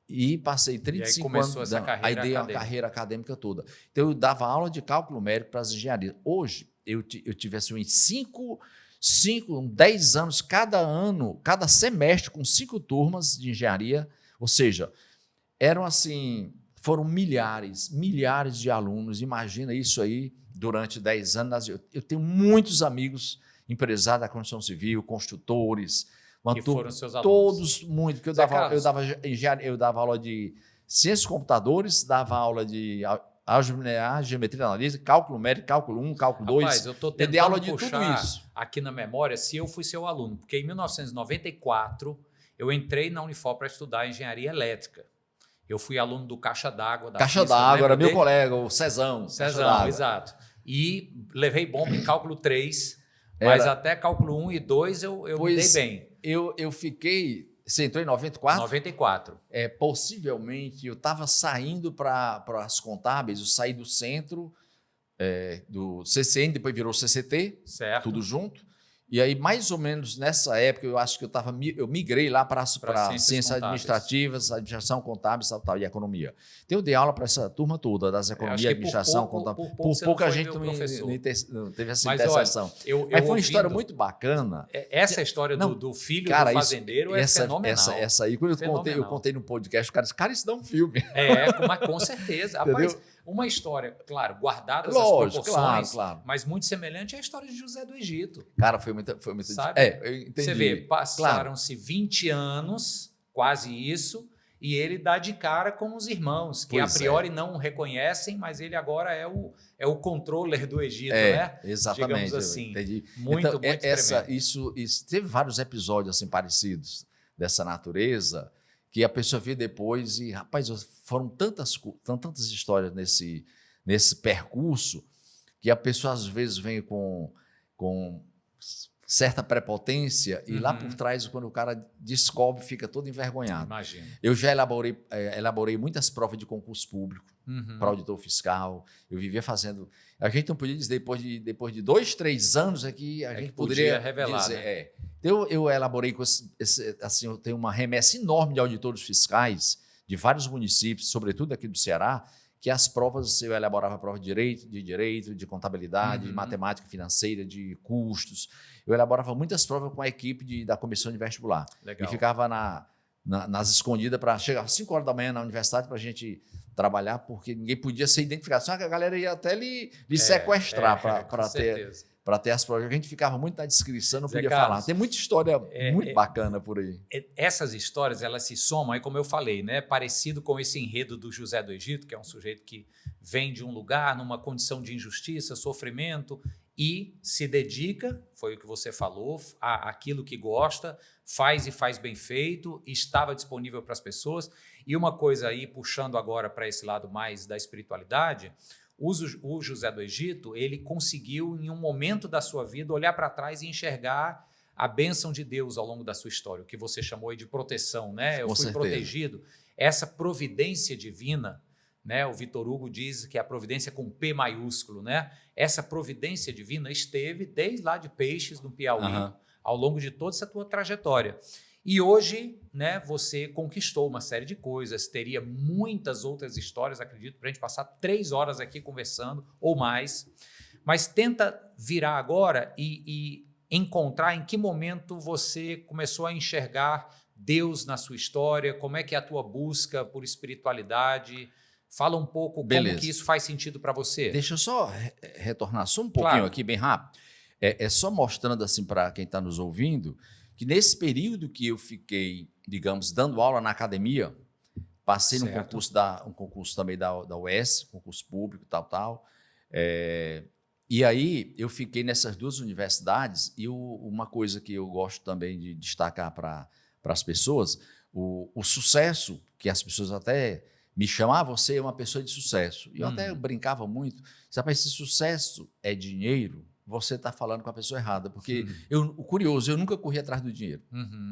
e passei 35 anos. Essa carreira aí dei acadêmica. a carreira acadêmica toda. Então eu dava aula de cálculo numérico para as engenharias. Hoje eu tive assim, uns 10 anos, cada semestre com 5 turmas de engenharia, ou seja, foram milhares de alunos, imagina isso aí durante 10 anos. Eu tenho muitos amigos empresários da construção civil, construtores, que foram seus alunos. Todos muito, porque eu dava aula de ciências de computadores, dava aula de álgebra linear, geometria analítica, cálculo numérico, cálculo 1, cálculo 2. Rapaz, eu estou tentando aula de puxar tudo isso. Aqui na memória se eu fui seu aluno, porque em 1994 eu entrei na Unifor para estudar engenharia elétrica. Eu fui aluno do Caixa d'Água. Caixa d'Água, era meu colega, o Cezão. Cezão, exato. E levei bomba em cálculo 3, mas até cálculo 1 e 2 eu me dei bem. Eu fiquei... Você entrou em 94? 94. Possivelmente, eu estava saindo para as contábeis, eu saí do centro, do CCN, depois virou CCT, certo. Tudo junto. E aí, mais ou menos nessa época, eu acho que eu migrei lá para ciências administrativas, administração contábil e economia. Então, eu dei aula para essa turma toda, das economia, administração, contábil. Por pouco a gente não teve essa interseção. Mas foi uma história muito bacana. Essa história do filho do fazendeiro é fenomenal. Essa aí, quando eu contei no podcast, o cara, isso dá um filme. Mas com certeza. Rapaz, uma história, claro, guardadas as proporções, claro. Mas muito semelhante à história de José do Egito. Cara, foi muito sabe? Eu entendi. Você vê, passaram-se 20 anos, quase isso, e ele dá de cara com os irmãos, que a priori não reconhecem, mas ele agora é o controller do Egito, né? Exatamente. Digamos assim. Entendi. Muito isso teve vários episódios assim parecidos dessa natureza, que a pessoa vê depois e, rapaz, foram tantas histórias nesse percurso que a pessoa às vezes vem com certa prepotência e lá por trás, quando o cara descobre, fica todo envergonhado. Imagina. Eu já elaborei muitas provas de concurso público para auditor fiscal. Eu vivia fazendo... A gente não podia dizer, depois de 2, 3 anos aqui, a gente poderia revelar, dizer... né? Então, eu elaborei com assim, eu tenho uma remessa enorme de auditores fiscais de vários municípios, sobretudo aqui do Ceará, que as provas, eu elaborava prova de direito, de contabilidade, de matemática financeira, de custos. Eu elaborava muitas provas com a equipe da comissão de vestibular. Legal. E ficava nas escondidas para chegar às 5 horas da manhã na universidade para a gente trabalhar, porque ninguém podia ser identificado. Só que a galera ia até lhe sequestrar para ter as provas. A gente ficava muito na descrição, não podia falar. Tem muita história muito bacana por aí. Essas histórias, elas se somam, aí como eu falei, né? Parecido com esse enredo do José do Egito, que é um sujeito que vem de um lugar numa condição de injustiça, sofrimento, e se dedica, foi o que você falou, àquilo que gosta, faz e faz bem feito, estava disponível para as pessoas. E uma coisa aí, puxando agora para esse lado mais da espiritualidade, o José do Egito, ele conseguiu, em um momento da sua vida, olhar para trás e enxergar a bênção de Deus ao longo da sua história, o que você chamou aí de proteção, né? Eu fui protegido. Essa providência divina, né? O Vitor Hugo diz que a providência com P maiúsculo, né? Essa providência divina esteve desde lá de Peixes, no Piauí, ao longo de toda essa tua trajetória. E hoje, né, você conquistou uma série de coisas, teria muitas outras histórias, acredito, para a gente passar 3 horas aqui conversando, ou mais, mas tenta virar agora e encontrar em que momento você começou a enxergar Deus na sua história, como é que é a tua busca por espiritualidade. Fala um pouco como que isso faz sentido para você. Deixa eu só retornar só um pouquinho aqui, bem rápido. É só mostrando assim para quem está nos ouvindo, que nesse período que eu fiquei, digamos, dando aula na academia, passei num concurso também da UES, concurso público, tal. E aí eu fiquei nessas 2 universidades e uma coisa que eu gosto também de destacar para as pessoas, o sucesso, que as pessoas até me chamam, você é uma pessoa de sucesso. E eu até brincava muito, sabe, se sucesso é dinheiro, você está falando com a pessoa errada, porque o curioso, eu nunca corri atrás do dinheiro.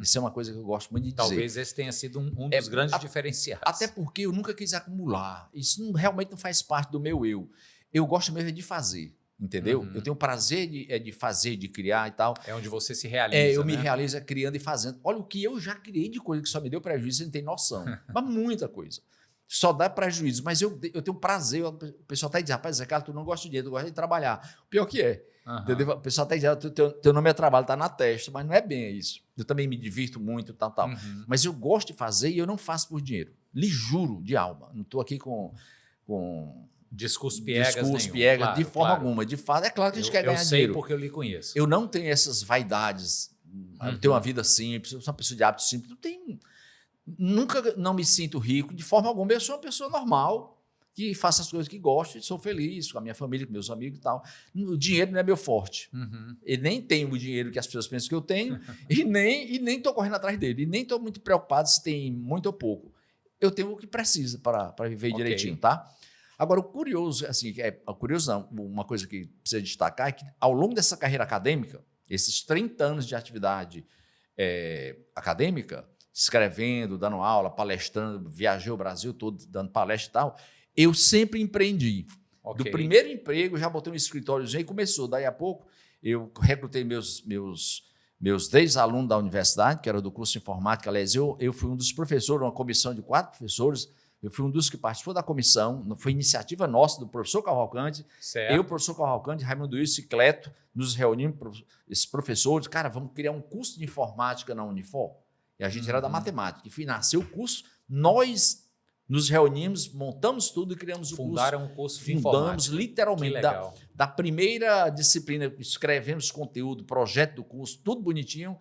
Isso é uma coisa que eu gosto muito de dizer. Talvez esse tenha sido um dos grandes diferenciais. Até porque eu nunca quis acumular. Isso realmente não faz parte do meu eu. Eu gosto mesmo de fazer. Entendeu? Eu tenho prazer de fazer, de criar e tal. É onde você se realiza. Eu me realizo criando e fazendo. Olha o que eu já criei de coisa que só me deu prejuízo, você não tem noção. Mas muita coisa. Só dá prejuízo. Mas eu tenho prazer. O pessoal até diz, rapaz, Zé Carlos, tu não gosta de dinheiro, tu gosta de trabalhar. O pior que é. Entendeu? O pessoal até diz, teu nome é trabalho, tá na testa. Mas não é bem isso. Eu também me divirto muito, tal. Mas eu gosto de fazer e eu não faço por dinheiro. Lhe juro, de alma. Não estou aqui com discurso piegas claro, de forma alguma. De fato, é claro que a gente quer ganhar dinheiro. Eu sei porque eu lhe conheço. Eu não tenho essas vaidades. Eu tenho uma vida simples, eu sou uma pessoa de hábitos simples. Nunca não me sinto rico de forma alguma. Eu sou uma pessoa normal, que faço as coisas que gosto e sou feliz com a minha família, com meus amigos e tal. O dinheiro não é meu forte. Eu nem tenho o dinheiro que as pessoas pensam que eu tenho e nem estou correndo atrás dele. E nem estou muito preocupado se tem muito ou pouco. Eu tenho o que precisa para viver direitinho, tá? Agora, o curioso, assim, uma coisa que precisa destacar é que, ao longo dessa carreira acadêmica, esses 30 anos de atividade acadêmica, escrevendo, dando aula, palestrando, viajei o Brasil todo dando palestra e tal, eu sempre empreendi. Do primeiro emprego, já botei um escritóriozinho e começou. Daí a pouco, eu recrutei meus 10 alunos da universidade, que era do curso de informática. Aliás, eu fui um dos professores, uma comissão de 4 professores. Eu fui um dos que participou da comissão, foi iniciativa nossa, do professor Cavalcante. Certo. Eu, professor Cavalcante, Raimundo Wilson e Cleto, nos reunimos, esses professores, cara, vamos criar um curso de informática na Unifor. E a gente era da matemática. E nasceu o curso, nós nos reunimos, montamos tudo e criamos o curso. Fundaram um curso de informática. Fundamos, literalmente, da primeira disciplina, escrevemos conteúdo, projeto do curso, tudo bonitinho,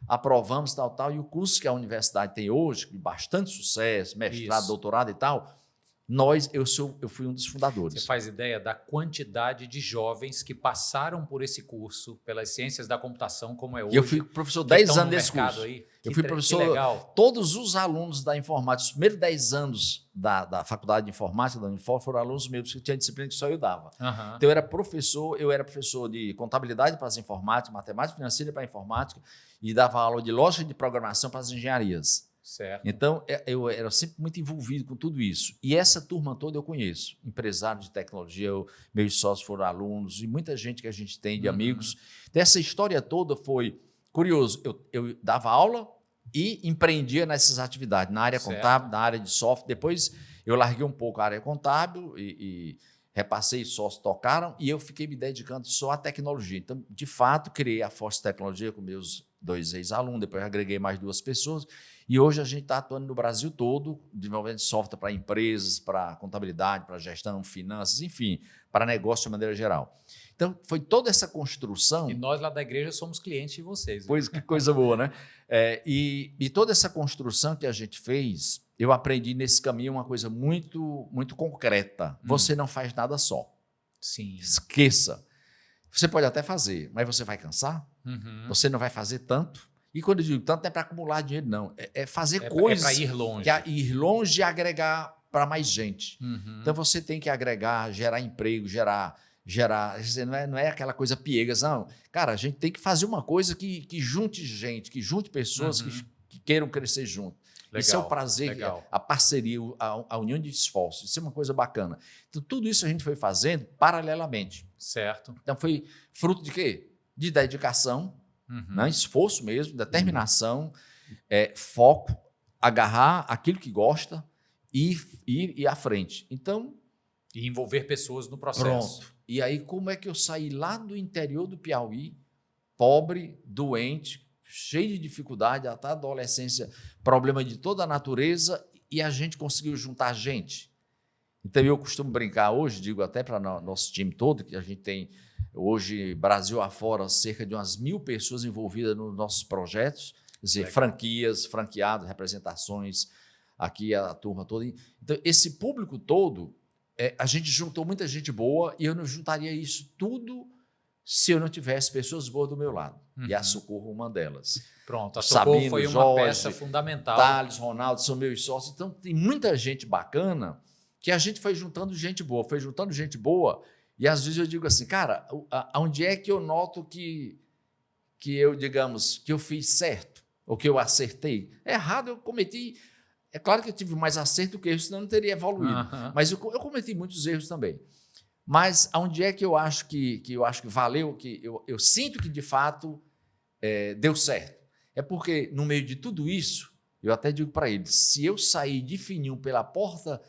aprovamos, tal, e o curso que a universidade tem hoje, de bastante sucesso, mestrado, doutorado e tal, eu fui um dos fundadores. Você faz ideia da quantidade de jovens que passaram por esse curso, pelas ciências da computação, como é hoje. E eu fui professor 10 anos desse curso. Aí. Eu fui professor, todos os alunos da informática, os primeiros 10 anos da faculdade de informática da Unifor foram alunos meus, que tinha disciplina que só eu dava. Então eu era professor de contabilidade para as informáticas, matemática financeira para a informática e dava aula de lógica de programação para as engenharias. Certo. Então, eu era sempre muito envolvido com tudo isso. E essa turma toda eu conheço. Empresários de tecnologia, meus sócios foram alunos e muita gente que a gente tem de amigos. Dessa história toda foi curioso. Eu dava aula e empreendia nessas atividades, na área contábil, na área de software. Depois eu larguei um pouco a área contábil e repassei, sócios tocaram e eu fiquei me dedicando só à tecnologia. Então, de fato, criei a Force Tecnologia com meus 2 ex-alunos, depois agreguei mais 2 pessoas. E hoje a gente está atuando no Brasil todo, desenvolvendo software para empresas, para contabilidade, para gestão, finanças, enfim, para negócio de maneira geral. Então, foi toda essa construção... E nós lá da igreja somos clientes de vocês. Né? Pois, que coisa boa, né? E toda essa construção que a gente fez, eu aprendi nesse caminho uma coisa muito, muito concreta. Você não faz nada só. Sim. Esqueça. Você pode até fazer, mas você vai cansar? Uhum. Você não vai fazer tanto? E quando eu digo tanto, não é para acumular dinheiro, não. É fazer coisas. É para ir longe. Ir longe e agregar para mais gente. Uhum. Então você tem que agregar, gerar emprego, gerar. Não é aquela coisa piegas, não. Cara, a gente tem que fazer uma coisa que junte gente, que junte pessoas que queiram crescer junto. Legal, isso é o prazer, legal. a parceria, a união de esforços. Isso é uma coisa bacana. Então, tudo isso a gente foi fazendo paralelamente. Certo. Então, foi fruto de quê? De dedicação, né? Esforço mesmo, determinação, foco, agarrar aquilo que gosta e ir à frente. Então, e envolver pessoas no processo. Pronto. E aí, como é que eu saí lá do interior do Piauí, pobre, doente, cheio de dificuldade, até a adolescência, problema de toda a natureza, e a gente conseguiu juntar gente? Então, eu costumo brincar hoje, digo até para nosso time todo, que a gente tem hoje, Brasil afora, cerca de umas 1.000 pessoas envolvidas nos nossos projetos, quer dizer, franquias, franqueados, representações, aqui a turma toda. Então, esse público todo, a gente juntou muita gente boa e eu não juntaria isso tudo se eu não tivesse pessoas boas do meu lado. E a Socorro uma delas. Pronto, a Socorro Sabino, foi uma Jorge, peça fundamental. Thales, Ronaldo, são meus sócios. Então, tem muita gente bacana que a gente foi juntando gente boa, e às vezes eu digo assim, cara, onde é que eu noto que eu, digamos, que eu fiz certo, ou que eu acertei? Errado, eu cometi. É claro que eu tive mais acerto do que erro, senão eu não teria evoluído. Mas eu cometi muitos erros também. Mas onde é que eu acho que valeu, que eu sinto que, de fato, deu certo? É porque, no meio de tudo isso, eu até digo para eles, se eu sair de fininho pela porta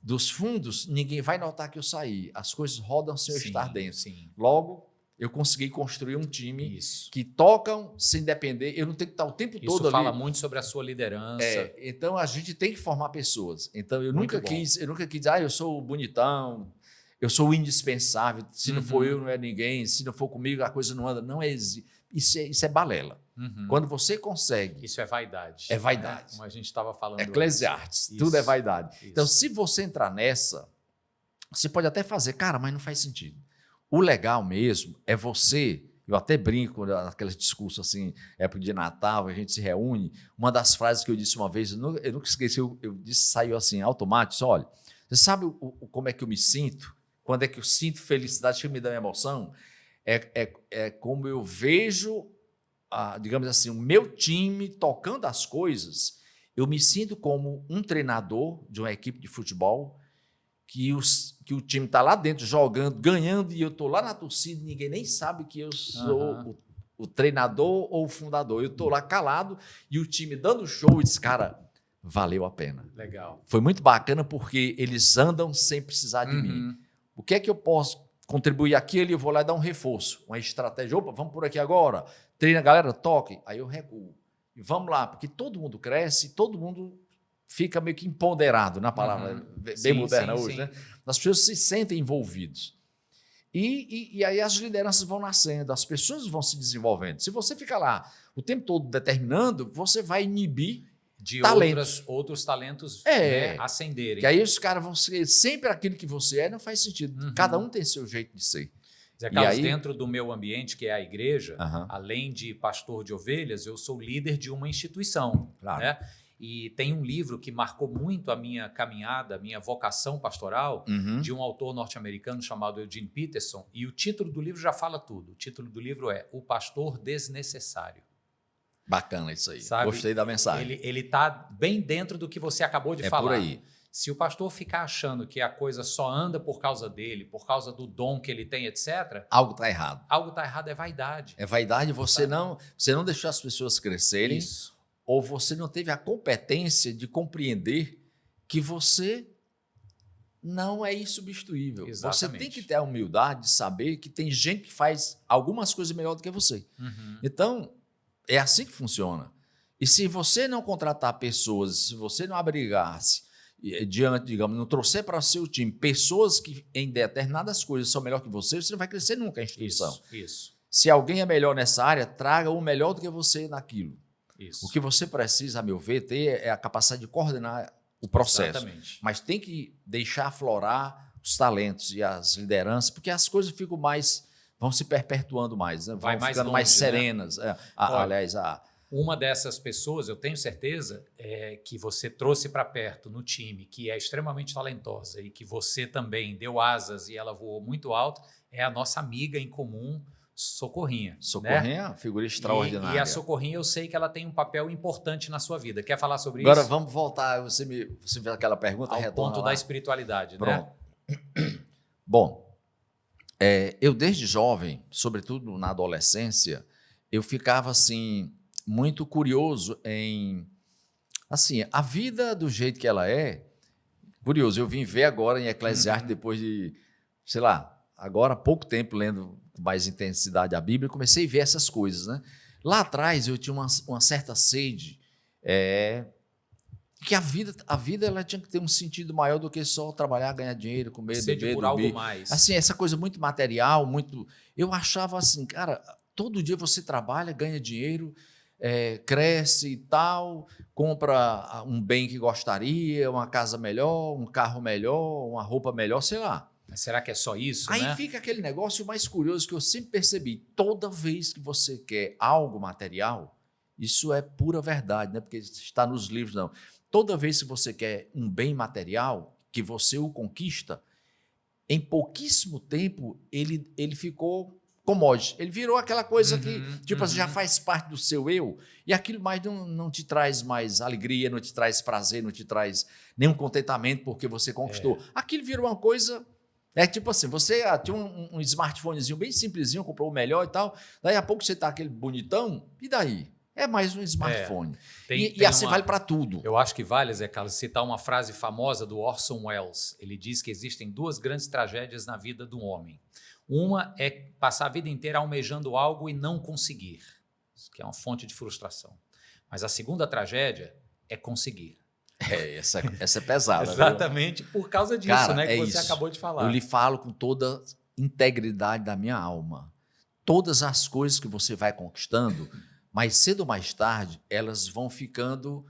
dos fundos, ninguém vai notar que eu saí. As coisas rodam sem eu estar dentro. Sim. Logo, eu consegui construir um time que tocam sem depender. Eu não tenho que estar o tempo todo ali. Isso fala muito sobre a sua liderança. Então, a gente tem que formar pessoas. Então, eu nunca quis dizer, eu sou bonitão, eu sou o indispensável. Se não for eu, não é ninguém. Se não for comigo, a coisa não anda. Não é isso é balela. Quando você consegue... Isso é vaidade. É vaidade. Né? Como a gente estava falando. Eclesiastes. Tudo é vaidade. Isso. Então, se você entrar nessa, você pode até fazer, cara, mas não faz sentido. O legal mesmo é você... Eu até brinco naqueles discursos assim, época de Natal, a gente se reúne. Uma das frases que eu disse uma vez, eu nunca esqueci, eu disse, saiu assim, automático, olha, você sabe como é que eu me sinto? Quando é que eu sinto felicidade, que me dá uma emoção? É como eu vejo, digamos assim, o meu time tocando as coisas, eu me sinto como um treinador de uma equipe de futebol, que o time está lá dentro jogando, ganhando, e eu estou lá na torcida, e ninguém nem sabe que eu sou o treinador ou o fundador. Eu estou lá calado e o time dando show e diz, cara, valeu a pena. Legal. Foi muito bacana porque eles andam sem precisar de mim. O que é que eu posso contribuir aqui? Eu vou lá e dar um reforço, uma estratégia. Opa, vamos por aqui agora. Treina, galera, toque. Aí eu recuo. E vamos lá, porque todo mundo cresce, todo mundo fica meio que empoderado, na palavra bem moderna hoje, né? As pessoas se sentem envolvidos. E aí as lideranças vão nascendo, as pessoas vão se desenvolvendo. Se você ficar lá o tempo todo determinando, você vai inibir de talentos. outros talentos ascenderem. Que aí os caras vão ser sempre aquilo que você é, não faz sentido. Cada um tem seu jeito de ser. Zé Carlos, dentro do meu ambiente, que é a igreja, além de pastor de ovelhas, eu sou líder de uma instituição. Claro. Né? E tem um livro que marcou muito a minha caminhada, a minha vocação pastoral, de um autor norte-americano chamado Eugene Peterson, e o título do livro já fala tudo. O título do livro é O Pastor Desnecessário. Bacana isso aí. Sabe? Gostei da mensagem. Ele está bem dentro do que você acabou de falar. É por aí. Se o pastor ficar achando que a coisa só anda por causa dele, por causa do dom que ele tem, etc., algo está errado. Algo está errado, é vaidade. É vaidade, você não deixou as pessoas crescerem. Isso. Ou você não teve a competência de compreender que você não é insubstituível. Exatamente. Você tem que ter a humildade de saber que tem gente que faz algumas coisas melhor do que você. Então, é assim que funciona. E se você não contratar pessoas, se você não abrigar-se, digamos, não trouxer para o seu time pessoas que em determinadas coisas são melhor que você não vai crescer nunca a instituição. Isso. Se alguém é melhor nessa área, traga o melhor do que você naquilo. Isso. O que você precisa, a meu ver, ter é a capacidade de coordenar o processo. Exatamente. Mas tem que deixar aflorar os talentos e as lideranças, porque as coisas ficam mais vão se perpetuando mais, né? Vai vão mais ficando mais longe, né? serenas. Olha, Aliás, uma dessas pessoas, eu tenho certeza, que você trouxe para perto no time, que é extremamente talentosa e que você também deu asas e ela voou muito alto, é a nossa amiga em comum, Socorrinha. Socorrinha, né? figura extraordinária. E a Socorrinha, eu sei que ela tem um papel importante na sua vida. Quer falar sobre Agora isso? vamos voltar, você fez aquela pergunta, Ao retorna ponto lá. da espiritualidade, Pronto. né? Bom, eu desde jovem, sobretudo na adolescência, eu ficava assim muito curioso em assim, a vida do jeito que ela é. Curioso, eu vim ver agora em Eclesiastes depois de, sei lá, agora há pouco tempo lendo com mais intensidade a Bíblia, comecei a ver essas coisas, né? Lá atrás eu tinha uma certa sede, que a vida ela tinha que ter um sentido maior do que só trabalhar, ganhar dinheiro, comer, Sede beber, por dormir. algo mais. Assim, essa coisa muito material, muito. Eu achava assim, cara, todo dia você trabalha, ganha dinheiro, cresce e tal, compra um bem que gostaria, uma casa melhor, um carro melhor, uma roupa melhor, sei lá. Mas será que é só isso, Aí né? fica aquele negócio mais curioso que eu sempre percebi. Toda vez que você quer algo material, isso é pura verdade, não é porque está nos livros, não. Toda vez que você quer um bem material, que você o conquista, em pouquíssimo tempo ele ficou commodity. Ele virou aquela coisa que tipo, já faz parte do seu eu, e aquilo mais não te traz mais alegria, não te traz prazer, não te traz nenhum contentamento porque você conquistou. Aquilo virou uma coisa... tipo assim, você tinha um smartphonezinho bem simplesinho, comprou o melhor e tal, daí a pouco você tá aquele bonitão, e daí? É mais um smartphone. E assim vale para tudo. Eu acho que vale, Zé Carlos, citar uma frase famosa do Orson Welles. Ele diz que existem duas grandes tragédias na vida do homem. Uma é passar a vida inteira almejando algo e não conseguir, que é uma fonte de frustração. Mas a segunda tragédia é conseguir. Essa é pesada. Exatamente por causa disso, Cara, né, que você isso. acabou de falar. Eu lhe falo com toda integridade da minha alma. Todas as coisas que você vai conquistando, mais cedo ou mais tarde, elas vão ficando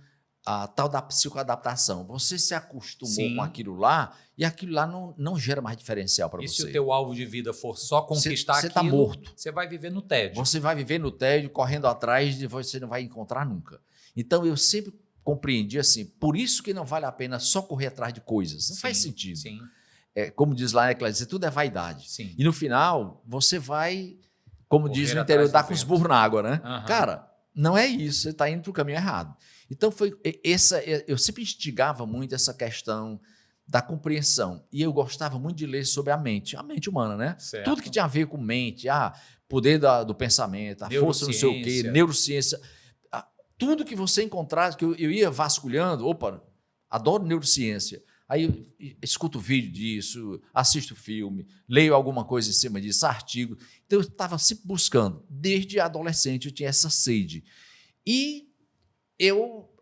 a tal da psicoadaptação. Você se acostumou com aquilo lá e aquilo lá não gera mais diferencial para você. E se o teu alvo de vida for só conquistar você aquilo, está morto. Você vai viver no tédio. Você vai viver no tédio, correndo atrás e você não vai encontrar nunca. Então, eu sempre compreendi assim, por isso que não vale a pena só correr atrás de coisas. Não faz sentido. Sim. Como diz lá na Eclesiastes, tudo é vaidade. Sim. E no final, você vai, como diz no Correr interior, atrás dar do com os vento. burros na água, né? Aham. Cara, não é isso, você está indo para o caminho errado. Então, eu sempre instigava muito essa questão da compreensão. E eu gostava muito de ler sobre a mente humana, né? Certo. Tudo que tinha a ver com mente, poder do pensamento, a força não sei o quê, neurociência. Tudo que você encontrasse, que eu ia vasculhando, adoro neurociência. Aí eu escuto vídeo disso, assisto filme, leio alguma coisa em cima disso, artigo. Então eu estava sempre buscando. Desde adolescente eu tinha essa sede. E eu,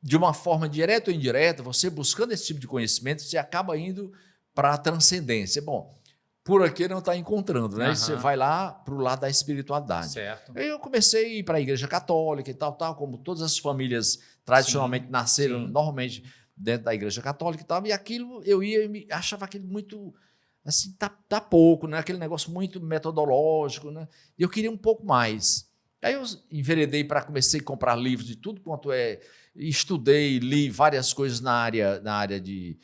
de uma forma direta ou indireta, você buscando esse tipo de conhecimento, você acaba indo para a transcendência. Bom, por aqui não está encontrando, né? Você vai lá para o lado da espiritualidade. Certo. Aí eu comecei a ir para a igreja católica e tal, como todas as famílias tradicionalmente nasceram normalmente dentro da igreja católica e tal, e aquilo eu ia e achava aquilo muito, assim, tá pouco, né? Aquele negócio muito metodológico, né? E eu queria um pouco mais. Aí eu enveredei comecei a comprar livros de tudo quanto estudei, li várias coisas na área de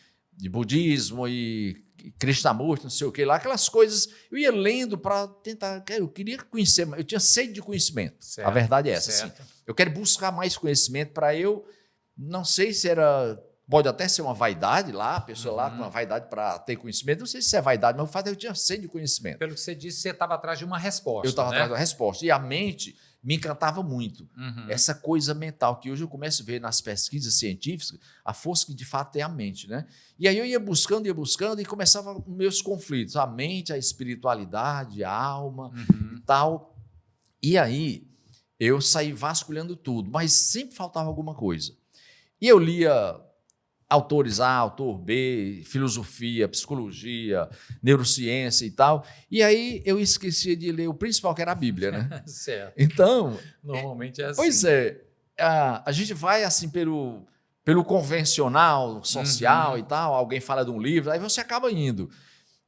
budismo e Krishnamurti, não sei o que lá, aquelas coisas, eu ia lendo para tentar, eu queria conhecer, eu tinha sede de conhecimento, certo, a verdade é essa. Certo. Assim, eu quero buscar mais conhecimento para eu, não sei se pode até ser uma vaidade lá, a pessoa lá com uma vaidade para ter conhecimento, não sei se é vaidade, mas o fato é que eu tinha sede de conhecimento. Pelo que você disse, você estava atrás de uma resposta. Eu estava atrás de uma resposta, e a mente me encantava muito. Essa coisa mental, que hoje eu começo a ver nas pesquisas científicas, a força que de fato tem a mente, né? E aí eu ia buscando, e começava meus conflitos, a mente, a espiritualidade, a alma e tal. E aí eu saí vasculhando tudo, mas sempre faltava alguma coisa. E eu lia autores A, autor B, filosofia, psicologia, neurociência e tal. E aí eu esquecia de ler o principal, que era a Bíblia, né? Certo. Então... Normalmente é assim. Pois é. A gente vai assim pelo convencional, social e tal, alguém fala de um livro, aí você acaba indo.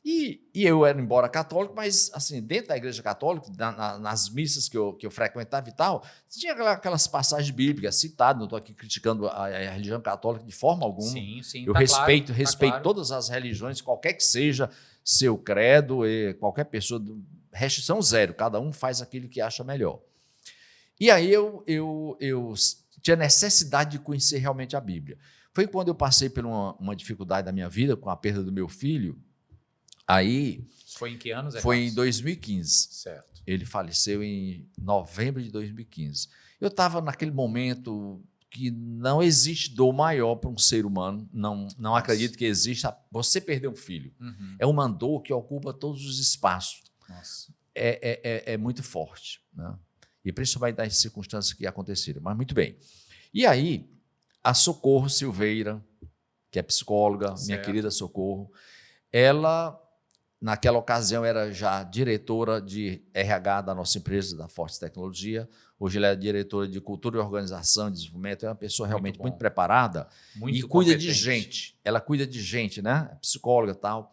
E eu era, embora católico, mas assim, dentro da igreja católica, nas missas que eu frequentava e tal, tinha aquelas passagens bíblicas citadas, não estou aqui criticando a religião católica de forma alguma. Sim, sim. Eu tá respeito, claro, respeito claro. todas as religiões, qualquer que seja seu credo, e qualquer pessoa, restrição zero, cada um faz aquilo que acha melhor. E aí eu tinha necessidade de conhecer realmente a Bíblia. Foi quando eu passei por uma dificuldade da minha vida, com a perda do meu filho. Aí Foi em que anos? foi em Carlos? 2015. Certo. Ele faleceu em novembro de 2015. Eu estava naquele momento que não existe dor maior para um ser humano. Não acredito que exista. Você perder um filho. Uhum. É uma dor que ocupa todos os espaços. Nossa. É muito forte, né? E principalmente nas circunstâncias que aconteceram. Mas muito bem. E aí, a Socorro Silveira, que é psicóloga, minha Certo. querida Socorro, ela, naquela ocasião, era já diretora de RH da nossa empresa, da Forte Tecnologia. Hoje ela é diretora de Cultura e Organização e Desenvolvimento. É uma pessoa realmente muito preparada Muito e cuida de competente. gente. Ela cuida de gente, né? É psicóloga e tal.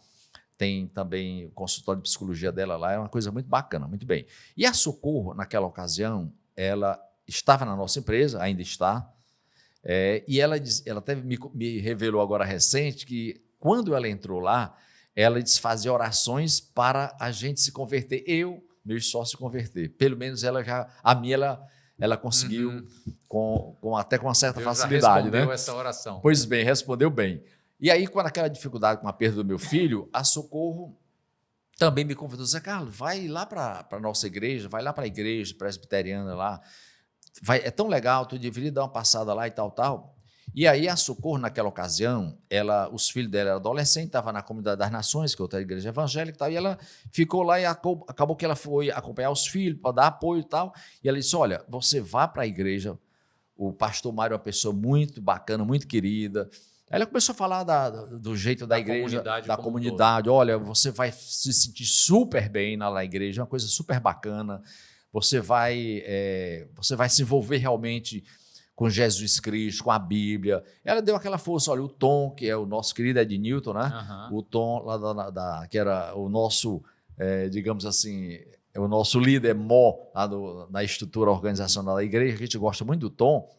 Tem também o consultório de psicologia dela lá. É uma coisa muito bacana, muito bem. E a Socorro, naquela ocasião, ela estava na nossa empresa, ainda está, e ela até me revelou agora recente que quando ela entrou lá, ela fazia orações para a gente se converter, meu sócio se converter. Pelo menos a minha ela conseguiu até com uma certa Deus facilidade. já respondeu, né? essa oração. Pois bem, respondeu bem. E aí, quando aquela dificuldade com a perda do meu filho, a Socorro também me convidou, Zé Carlos, vai lá para a nossa igreja, vai lá para a igreja presbiteriana lá, é tão legal, tu deveria dar uma passada lá e tal, tal. E aí a Socorro, naquela ocasião, os filhos dela eram adolescentes, estavam na Comunidade das Nações, que é outra igreja evangélica e tal, e ela ficou lá e acabou que ela foi acompanhar os filhos para dar apoio e tal, e ela disse, olha, você vá para a igreja, o pastor Mário é uma pessoa muito bacana, muito querida. Aí ela começou a falar do jeito da igreja, da comunidade. Olha, você vai se sentir super bem na igreja, é uma coisa super bacana. Você vai se envolver realmente com Jesus Cristo, com a Bíblia. Ela deu aquela força. Olha, o Tom, que é o nosso querido Ednilton, né? Uhum. O Tom, lá que era o nosso, digamos assim, o nosso líder lá na estrutura organizacional da igreja, que a gente gosta muito do Tom.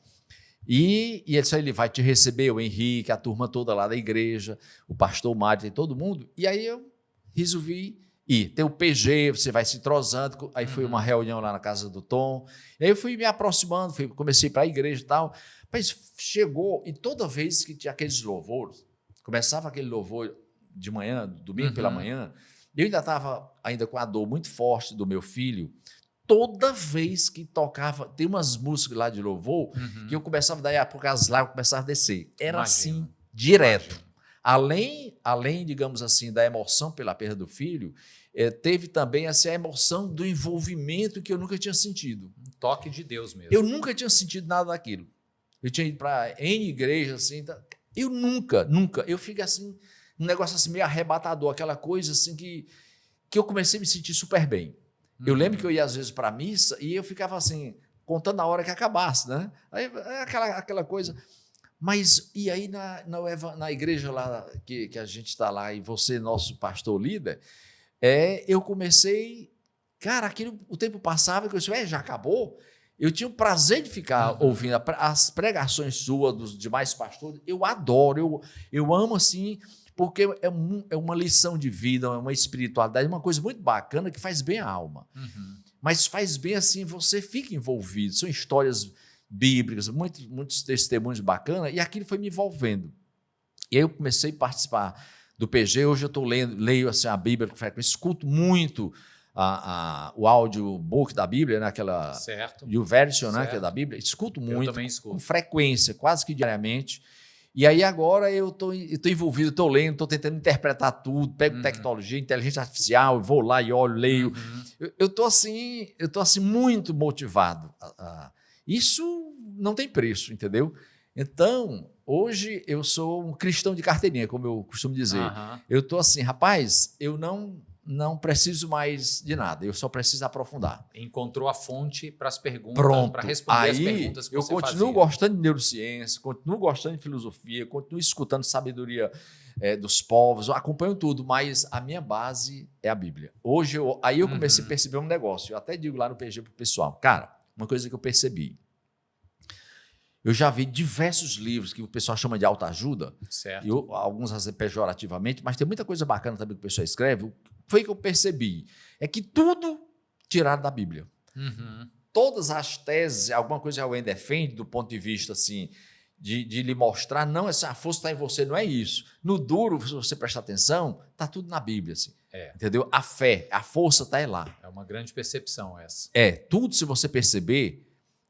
E ele vai te receber, o Henrique, a turma toda lá da igreja, o pastor Mário, tem todo mundo. E aí eu resolvi ir. Tem o PG, você vai se entrosando. Aí foi uma reunião lá na casa do Tom. E aí eu fui me aproximando, comecei para a igreja e tal. Mas chegou, e toda vez que tinha aqueles louvores, começava aquele louvor de manhã, domingo pela manhã, eu ainda estava com a dor muito forte do meu filho. Toda vez que tocava, tem umas músicas lá de louvor, que eu começava, daí a pouco as lágrimas começavam a descer. Era assim, direto. Além, digamos assim, da emoção pela perda do filho, teve também a emoção do envolvimento que eu nunca tinha sentido. Um toque de Deus mesmo. Eu nunca tinha sentido nada daquilo. Eu tinha ido para N igrejas, assim, eu nunca, eu fico assim, um negócio assim meio arrebatador, aquela coisa assim que eu comecei a me sentir super bem. Eu lembro que eu ia às vezes para a missa e eu ficava assim, contando a hora que acabasse, né? Aí, aquela coisa. Mas, e aí na igreja lá que a gente está lá, e você, nosso pastor líder, eu comecei, cara, o tempo passava, que eu disse, já acabou? Eu tinha o prazer de ficar ouvindo as pregações suas, dos demais pastores, eu adoro, eu amo assim, porque é uma lição de vida, é uma espiritualidade, uma coisa muito bacana que faz bem à alma. Mas faz bem assim, você fica envolvido. São histórias bíblicas, muitos testemunhos bacanas, e aquilo foi me envolvendo. E aí eu comecei a participar do PG. Hoje eu leio assim, a Bíblia com frequência, escuto muito o audiobook da Bíblia, né, aquela YouVersion, né, que é da Bíblia, escuto muito, com frequência, quase que diariamente. E aí agora eu estou envolvido, estou lendo, estou tentando interpretar tudo, pego tecnologia, inteligência artificial, vou lá e olho, leio. Eu estou assim, muito motivado. Isso não tem preço, entendeu? Então, hoje eu sou um cristão de carteirinha, como eu costumo dizer. Eu estou assim, rapaz, eu não não preciso mais de nada, eu só preciso aprofundar. Encontrou a fonte para as perguntas, Pronto. para responder as Aí perguntas que eu você continuo fazia. gostando de neurociência, continuo gostando de filosofia, continuo escutando sabedoria dos povos, eu acompanho tudo, mas a minha base é a Bíblia. Hoje, aí eu comecei a perceber um negócio, eu até digo lá no PG para o pessoal, cara, uma coisa que eu percebi, eu já vi diversos livros que o pessoal chama de autoajuda, Certo. alguns pejorativamente, mas tem muita coisa bacana também que o pessoal escreve. O que foi que eu percebi? É que tudo tiraram da Bíblia. Uhum. Todas as teses, alguma coisa que alguém defende do ponto de vista assim, de lhe mostrar, não, essa força está em você, não é isso. No duro, se você prestar atenção, está tudo na Bíblia. Assim, entendeu? A fé, a força está lá. É uma grande percepção essa. Tudo, se você perceber,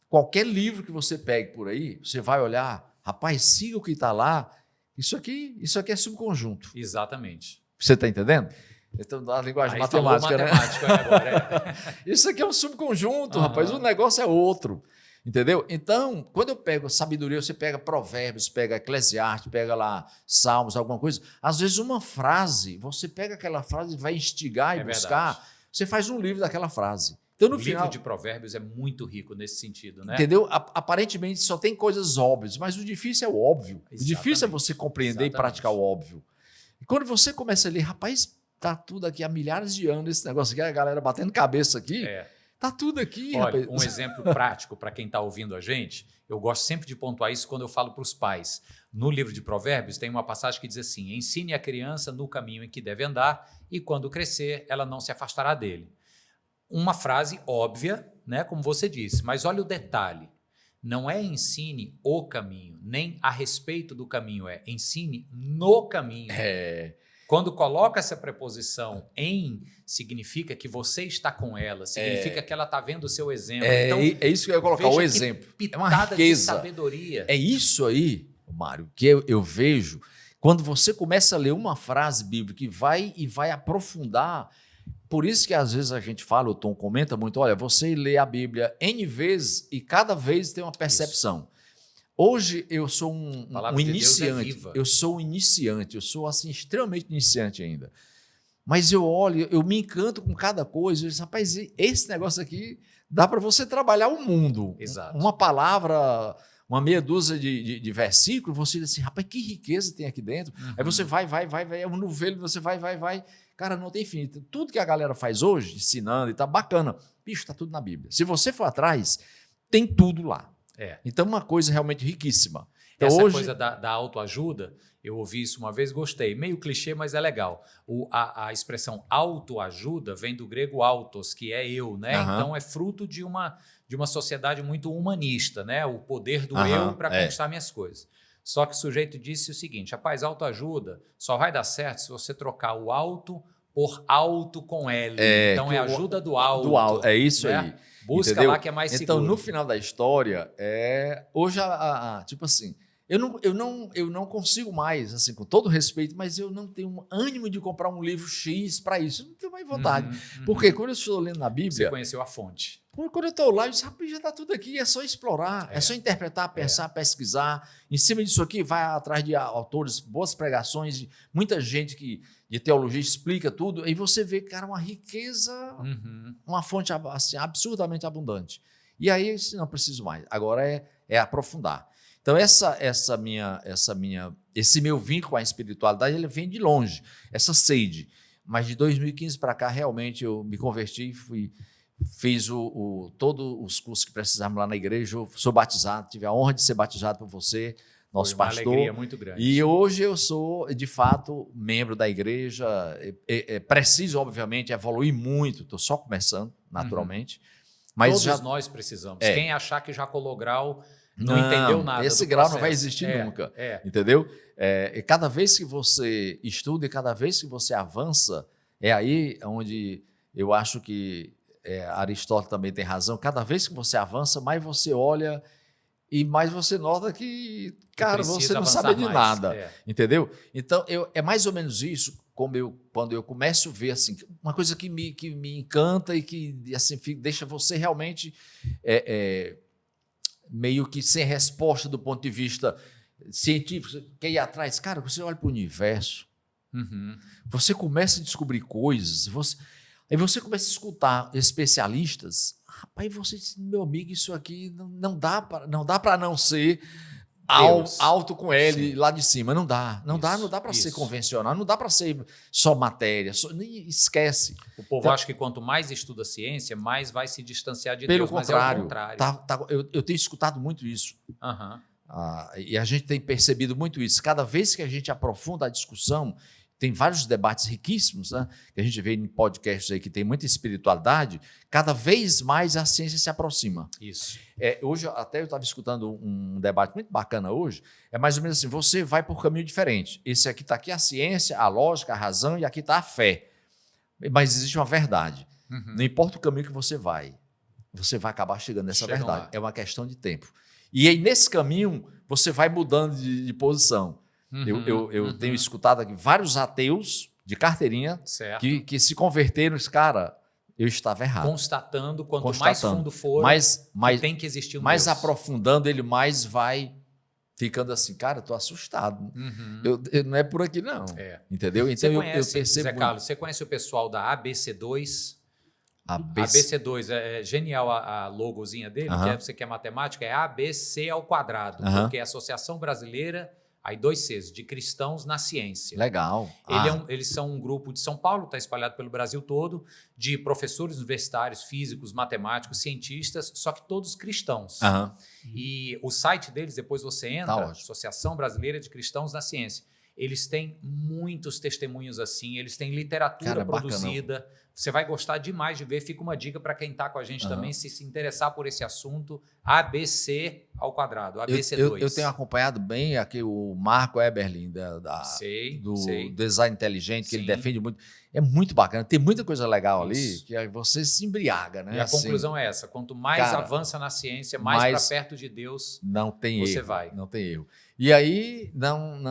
qualquer livro que você pegue por aí, você vai olhar, rapaz, siga o que está lá, isso aqui é subconjunto. Exatamente. Você está entendendo? Então, na linguagem Aí matemática, né? Agora, Isso aqui é um subconjunto, rapaz, o negócio é outro. Entendeu? Então, quando eu pego sabedoria, você pega Provérbios, pega Eclesiastes, pega lá Salmos, alguma coisa, às vezes uma frase, você pega aquela frase e vai instigar e buscar, verdade. Você faz um livro daquela frase. Então, no livro de Provérbios é muito rico nesse sentido, né? Entendeu? Aparentemente só tem coisas óbvias, mas o difícil é o óbvio. Exatamente. O difícil é você compreender e praticar o óbvio. E quando você começa a ler, rapaz, tá tudo aqui há milhares de anos, esse negócio aqui, a galera batendo cabeça aqui, tá tudo aqui. Olha, rapaz. Um exemplo prático para quem está ouvindo a gente, eu gosto sempre de pontuar isso quando eu falo para os pais. No livro de Provérbios tem uma passagem que diz assim, ensine a criança no caminho em que deve andar e quando crescer, ela não se afastará dele. Uma frase óbvia, né, como você disse, mas olha o detalhe. Não é ensine o caminho, nem a respeito do caminho, é ensine no caminho. Quando coloca essa preposição em, significa que você está com ela, significa que ela está vendo o seu exemplo. Então, é isso que eu ia colocar, o exemplo. É uma riqueza. De sabedoria. É isso aí, Mário, que eu vejo quando você começa a ler uma frase bíblica e vai aprofundar. Por isso que às vezes a gente fala, o Tom comenta muito, olha, você lê a Bíblia N vezes e cada vez tem uma percepção. Isso. Hoje eu sou um iniciante, eu sou um iniciante, eu sou assim extremamente iniciante ainda. Mas eu olho, eu me encanto com cada coisa, eu digo, rapaz, esse negócio aqui dá para você trabalhar o mundo. Exato. Uma palavra, uma meia dúzia de versículos, você diz assim, rapaz, que riqueza tem aqui dentro. Aí você vai, é um novelo, você vai. Cara, não tem fim. Tudo que a galera faz hoje, ensinando e tá bacana, bicho, tá tudo na Bíblia. Se você for atrás, tem tudo lá. Então, uma coisa realmente riquíssima. Então, essa coisa da autoajuda, eu ouvi isso uma vez, gostei. Meio clichê, mas é legal. A expressão autoajuda vem do grego autos, que é eu, né? Então, é fruto de uma sociedade muito humanista, né? O poder do eu para conquistar minhas coisas. Só que o sujeito disse o seguinte, rapaz, autoajuda só vai dar certo se você trocar o auto por alto com L. Então, é ajuda do alto. É isso, né? Aí. Busca, entendeu? Lá que é mais seguro. Então, no final da história, hoje, tipo assim, eu não consigo mais, assim, com todo respeito, mas eu não tenho ânimo de comprar um livro X para isso. Eu não tenho mais vontade. Porque quando eu estou lendo na Bíblia... Você conheceu a fonte. Quando eu estou lá, eu disse, rapaz, já está tudo aqui, é só explorar, é só interpretar, pensar, pesquisar. Em cima disso aqui, vai atrás de autores, boas pregações, muita gente de teologia explica tudo, aí você vê, cara, uma riqueza, uma fonte assim, absurdamente abundante. E aí, eu disse, não preciso mais. Agora é aprofundar. Então, esse meu vínculo com a espiritualidade, ele vem de longe, essa sede. Mas de 2015 para cá, realmente, eu me converti, fiz todos os cursos que precisávamos lá na igreja, eu sou batizado, tive a honra de ser batizado por você, nosso pastor. Foi uma alegria muito grande. E hoje eu sou, de fato, membro da igreja, preciso, obviamente, evoluir muito, estou só começando, naturalmente. Mas todos nós precisamos. Quem achar que já colou grau... Não entendeu nada. Esse grau não vai existir nunca. Entendeu? E cada vez que você estuda e cada vez que você avança, é aí onde eu acho que Aristóteles também tem razão. Cada vez que você avança, mais você olha e mais você nota que, cara, você não sabe de nada. Entendeu? Então, é mais ou menos isso, quando eu começo a ver assim, uma coisa que me encanta e que assim, deixa você realmente... meio que sem resposta do ponto de vista científico, você quer ir atrás. Cara, você olha para o universo, Uhum. Você começa a descobrir coisas, aí você começa a escutar especialistas. Rapaz, você diz, meu amigo, isso aqui não dá para não ser Deus. alto com ele Sim. lá de cima. Não dá. Não Isso, dá para ser isso. convencional, não dá para ser só matéria. Nem esquece. O povo Então, acha que quanto mais estuda ciência, mais vai se distanciar de pelo Deus, mas é o contrário, contrário. eu tenho escutado muito isso. Aham. E a gente tem percebido muito isso. Cada vez que a gente aprofunda a discussão, tem vários debates riquíssimos, né? Que a gente vê em podcasts aí que tem muita espiritualidade, cada vez mais a ciência se aproxima. Isso. Hoje, até eu estava escutando um debate muito bacana hoje, é mais ou menos assim, você vai por um caminho diferente. Esse aqui está aqui a ciência, a lógica, a razão, e aqui está a fé. Mas existe uma verdade. Uhum. Não importa o caminho que você vai acabar chegando nessa Chegam verdade. lá. É uma questão de tempo. E aí, nesse caminho, você vai mudando de posição. Eu tenho escutado aqui vários ateus de carteirinha Certo. que se converteram. Cara, eu estava errado. Constatando, quanto mais fundo for, tem que existir um mais Deus. aprofundando, ele mais vai ficando assim, cara, eu tô assustado. Uhum. Não é por aqui, não. É. Entendeu? Você Então conhece, eu percebo Zé muito. Carlos, você conhece o pessoal da ABC2? ABC. ABC2, é genial a logozinha dele, Aham. que você quer matemática, é ABC ao quadrado, Aham. porque é a Associação Brasileira, aí 2 Cs, de Cristãos na Ciência. Legal. Eles são um grupo de São Paulo, está espalhado pelo Brasil todo, de professores universitários, físicos, matemáticos, cientistas, só que todos cristãos. Aham. E o site deles, depois você entra, Tá ótimo. Associação Brasileira de Cristãos na Ciência. Eles têm muitos testemunhos assim, eles têm literatura Cara, produzida. Você vai gostar demais de ver. Fica uma dica para quem está com a gente também, se interessar por esse assunto. ABC ao quadrado, ABC2. Eu tenho acompanhado bem aqui o Marco Eberlin, Sei. do Design Inteligente, que Sim. ele defende muito. É muito bacana. Tem muita coisa legal ali Isso. que aí você se embriaga, né? E a Assim, conclusão é essa: quanto mais cara, avança na ciência, mais mais para perto de Deus não tem você erro. vai. Não tem erro. E aí não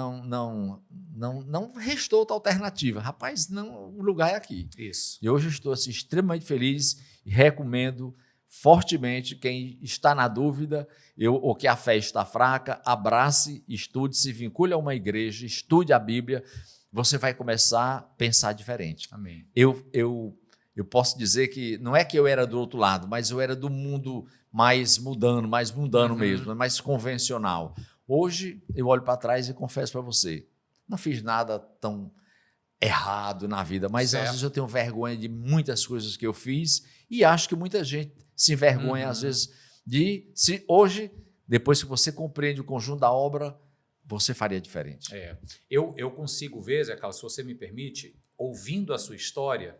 restou outra alternativa. Rapaz, não, o lugar é aqui. Isso. E hoje eu estou assim, extremamente feliz e recomendo fortemente quem está na dúvida ou que a fé está fraca, abrace, estude, se vincule a uma igreja, estude a Bíblia, você vai começar a pensar diferente. Amém. Eu posso dizer que não é que eu era do outro lado, mas eu era do mundo mais mundano mesmo, mais convencional. Hoje eu olho para trás e confesso para você, não fiz nada tão errado na vida, mas Certo. às vezes eu tenho vergonha de muitas coisas que eu fiz e acho que muita gente se envergonha às vezes se hoje, depois que você compreende o conjunto da obra, você faria diferente. Eu consigo ver, Zé Carlos, se você me permite, ouvindo a sua história,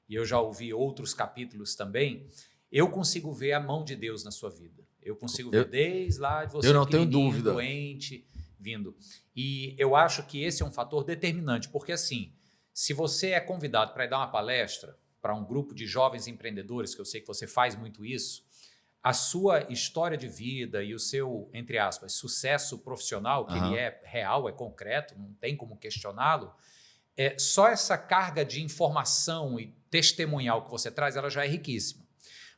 e eu já ouvi outros capítulos também, eu consigo ver a mão de Deus na sua vida. Eu consigo ver desde lá de você eu não tenho pequenininho, dúvida. doente, vindo. E eu acho que esse é um fator determinante, porque assim, se você é convidado para ir dar uma palestra para um grupo de jovens empreendedores, que eu sei que você faz muito isso, a sua história de vida e o seu, entre aspas, sucesso profissional, que ele é real, é concreto, não tem como questioná-lo, só essa carga de informação e testemunhal que você traz, ela já é riquíssima.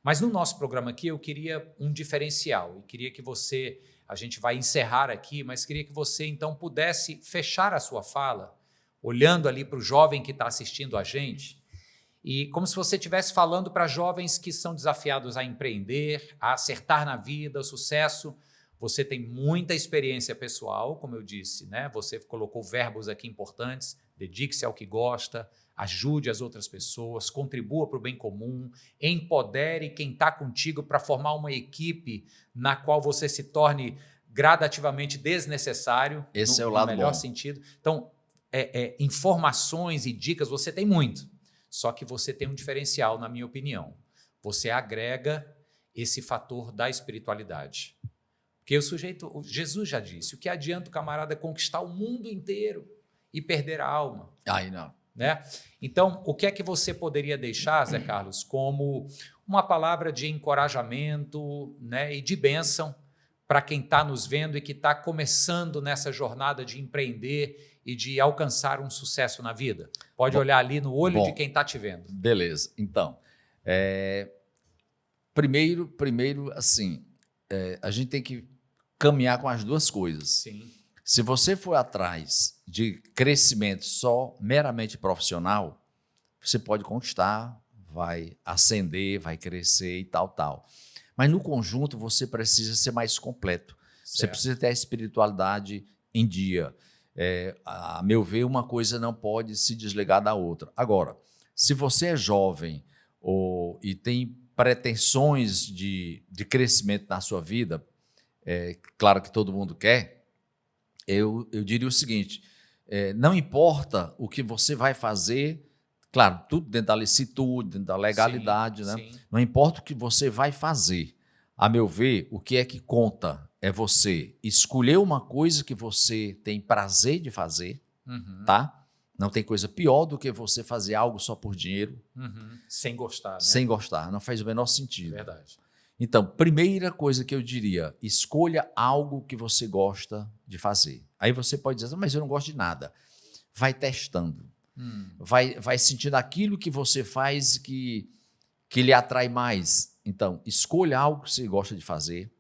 Mas no nosso programa aqui, eu queria um diferencial e queria que você, a gente vai encerrar aqui, mas queria que você então pudesse fechar a sua fala, olhando ali para o jovem que está assistindo a gente, e como se você estivesse falando para jovens que são desafiados a empreender, a acertar na vida, o sucesso. Você tem muita experiência pessoal, como eu disse, né? Você colocou verbos aqui importantes, dedique-se ao que gosta, ajude as outras pessoas, contribua para o bem comum, empodere quem está contigo para formar uma equipe na qual você se torne gradativamente desnecessário, Esse é o no lado melhor bom. sentido. Então, informações e dicas você tem muito, só que você tem um diferencial, na minha opinião. Você agrega esse fator da espiritualidade. Porque Jesus já disse, o que adianta o camarada conquistar o mundo inteiro e perder a alma? Aí não. Né? Então, o que é que você poderia deixar, Zé Carlos, como uma palavra de encorajamento, né, e de bênção para quem está nos vendo e que está começando nessa jornada de empreender e de alcançar um sucesso na vida? Pode olhar ali no olho de quem está te vendo. Beleza. Então, primeiro assim, a gente tem que caminhar com as duas coisas. Sim. Se você for atrás de crescimento só meramente profissional, você pode conquistar, vai ascender, vai crescer e tal, tal. Mas no conjunto você precisa ser mais completo. Você Certo. precisa ter a espiritualidade em dia. A meu ver, uma coisa não pode se desligar da outra. Agora, se você é jovem e tem pretensões de crescimento na sua vida, claro que todo mundo quer, eu diria o seguinte, não importa o que você vai fazer, claro, tudo dentro da licitude, dentro da legalidade, né? Sim. Não importa o que você vai fazer. A meu ver, o que é que conta é você escolher uma coisa que você tem prazer de fazer, Uhum. tá? Não tem coisa pior do que você fazer algo só por dinheiro, Uhum. Sem gostar, né? sem gostar. Não faz o menor sentido. Verdade. Então, primeira coisa que eu diria, escolha algo que você gosta de fazer. Aí você pode dizer, mas eu não gosto de nada. Vai testando. Vai sentindo aquilo que você faz que lhe atrai mais. Então, escolha algo que você gosta de fazer,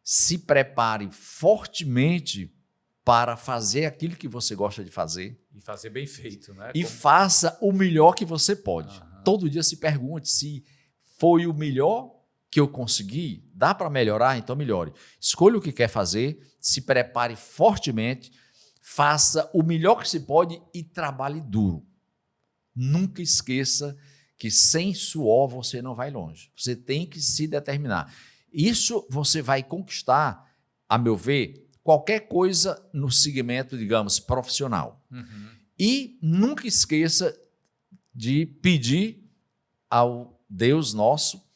se prepare fortemente para fazer aquilo que você gosta de fazer E fazer bem feito, né? e faça o melhor que você pode. Aham. Todo dia se pergunte se foi o melhor que eu consegui, dá para melhorar? Então melhore. Escolha o que quer fazer, se prepare fortemente, faça o melhor que se pode e trabalhe duro. Nunca esqueça que sem suor você não vai longe. Você tem que se determinar. Isso você vai conquistar, a meu ver, qualquer coisa no segmento, digamos, profissional. Uhum. E nunca esqueça de pedir ao Deus nosso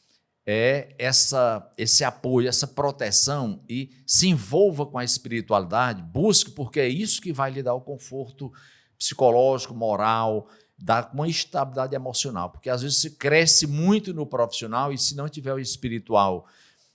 esse apoio, essa proteção e se envolva com a espiritualidade, busque, porque é isso que vai lhe dar o conforto psicológico, moral, dar uma estabilidade emocional, porque às vezes você cresce muito no profissional e se não tiver o espiritual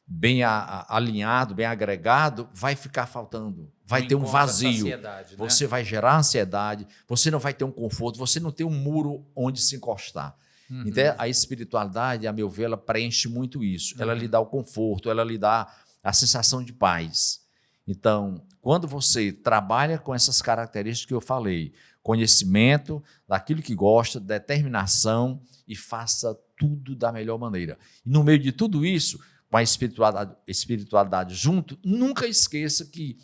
bem alinhado, bem agregado, vai ficar faltando, vai ter um vazio, Né? você vai gerar ansiedade, você não vai ter um conforto, você não tem um muro onde se encostar. Uhum. Então, a espiritualidade, a meu ver, ela preenche muito isso. Ela lhe dá o conforto, ela lhe dá a sensação de paz. Então, quando você trabalha com essas características que eu falei, conhecimento daquilo que gosta, determinação e faça tudo da melhor maneira. E no meio de tudo isso, com a espiritualidade junto, nunca esqueça que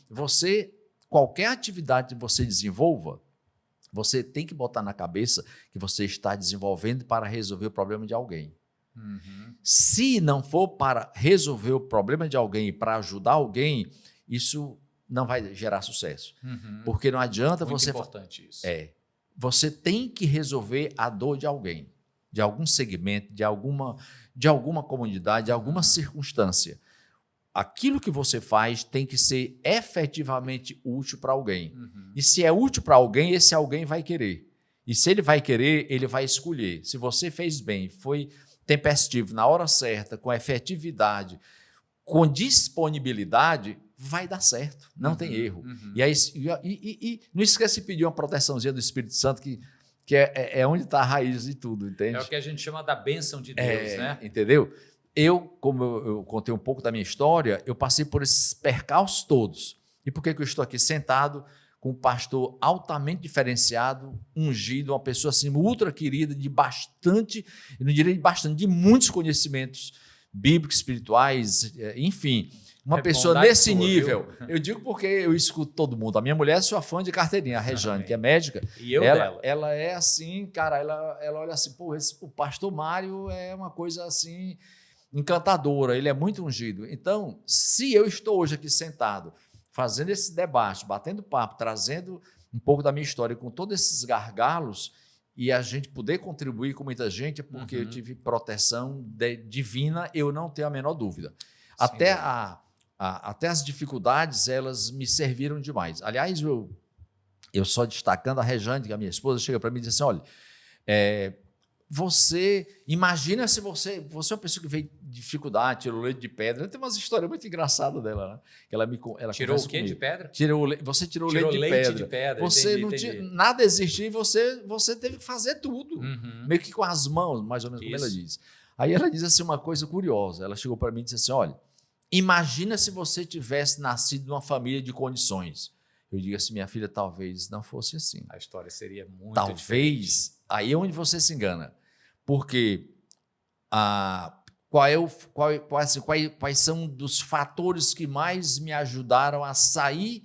qualquer atividade que você desenvolva, você tem que botar na cabeça que você está desenvolvendo para resolver o problema de alguém. Uhum. Se não for para resolver o problema de alguém e para ajudar alguém, isso não vai gerar sucesso. Uhum. Porque não adianta Muito você... importante isso. Você tem que resolver a dor de alguém, de algum segmento, de alguma comunidade, de alguma circunstância. Aquilo que você faz tem que ser efetivamente útil para alguém. Uhum. E se é útil para alguém, esse alguém vai querer. E se ele vai querer, ele vai escolher. Se você fez bem, foi tempestivo, na hora certa, com efetividade, com disponibilidade, vai dar certo. Não tem erro. Uhum. E não esqueça de pedir uma proteçãozinha do Espírito Santo, que é onde está a raiz de tudo, entende? É o que a gente chama da bênção de Deus, né? Entendeu? Como eu contei um pouco da minha história, eu passei por esses percalços todos. E por que eu estou aqui sentado com um pastor altamente diferenciado, ungido, uma pessoa assim ultra querida, de bastante, eu não diria de bastante, de muitos conhecimentos bíblicos, espirituais, enfim, uma pessoa nesse nível. Viu? Eu digo porque eu escuto todo mundo. A minha mulher é sua fã de carteirinha, a Rejane, que é médica. E eu dela. Ela é assim, cara, ela olha assim, pô, o pastor Mário é uma coisa assim encantadora, ele é muito ungido. Então, se eu estou hoje aqui sentado, fazendo esse debate, batendo papo, trazendo um pouco da minha história com todos esses gargalos, e a gente poder contribuir com muita gente, é porque eu tive proteção divina, eu não tenho a menor dúvida. Até as dificuldades, elas me serviram demais. Aliás, eu só destacando a Rejane, que a minha esposa, chega para mim e diz assim, olha, você imagina se você é uma pessoa que veio de dificuldade, tirou leite de pedra. Tem umas histórias muito engraçadas dela, né? Ela tirou o quê de pedra? Você tirou leite de pedra. Você não tinha nada existia e você teve que fazer tudo, meio que com as mãos, mais ou menos como ela diz. Aí ela diz assim uma coisa curiosa. Ela chegou para mim e disse assim, olha, imagina se você tivesse nascido numa família de condições. eu digo assim, minha filha, talvez não fosse assim. A história seria muito diferente. Talvez, aí é onde você se engana. Porque quais são dos fatores que mais me ajudaram a sair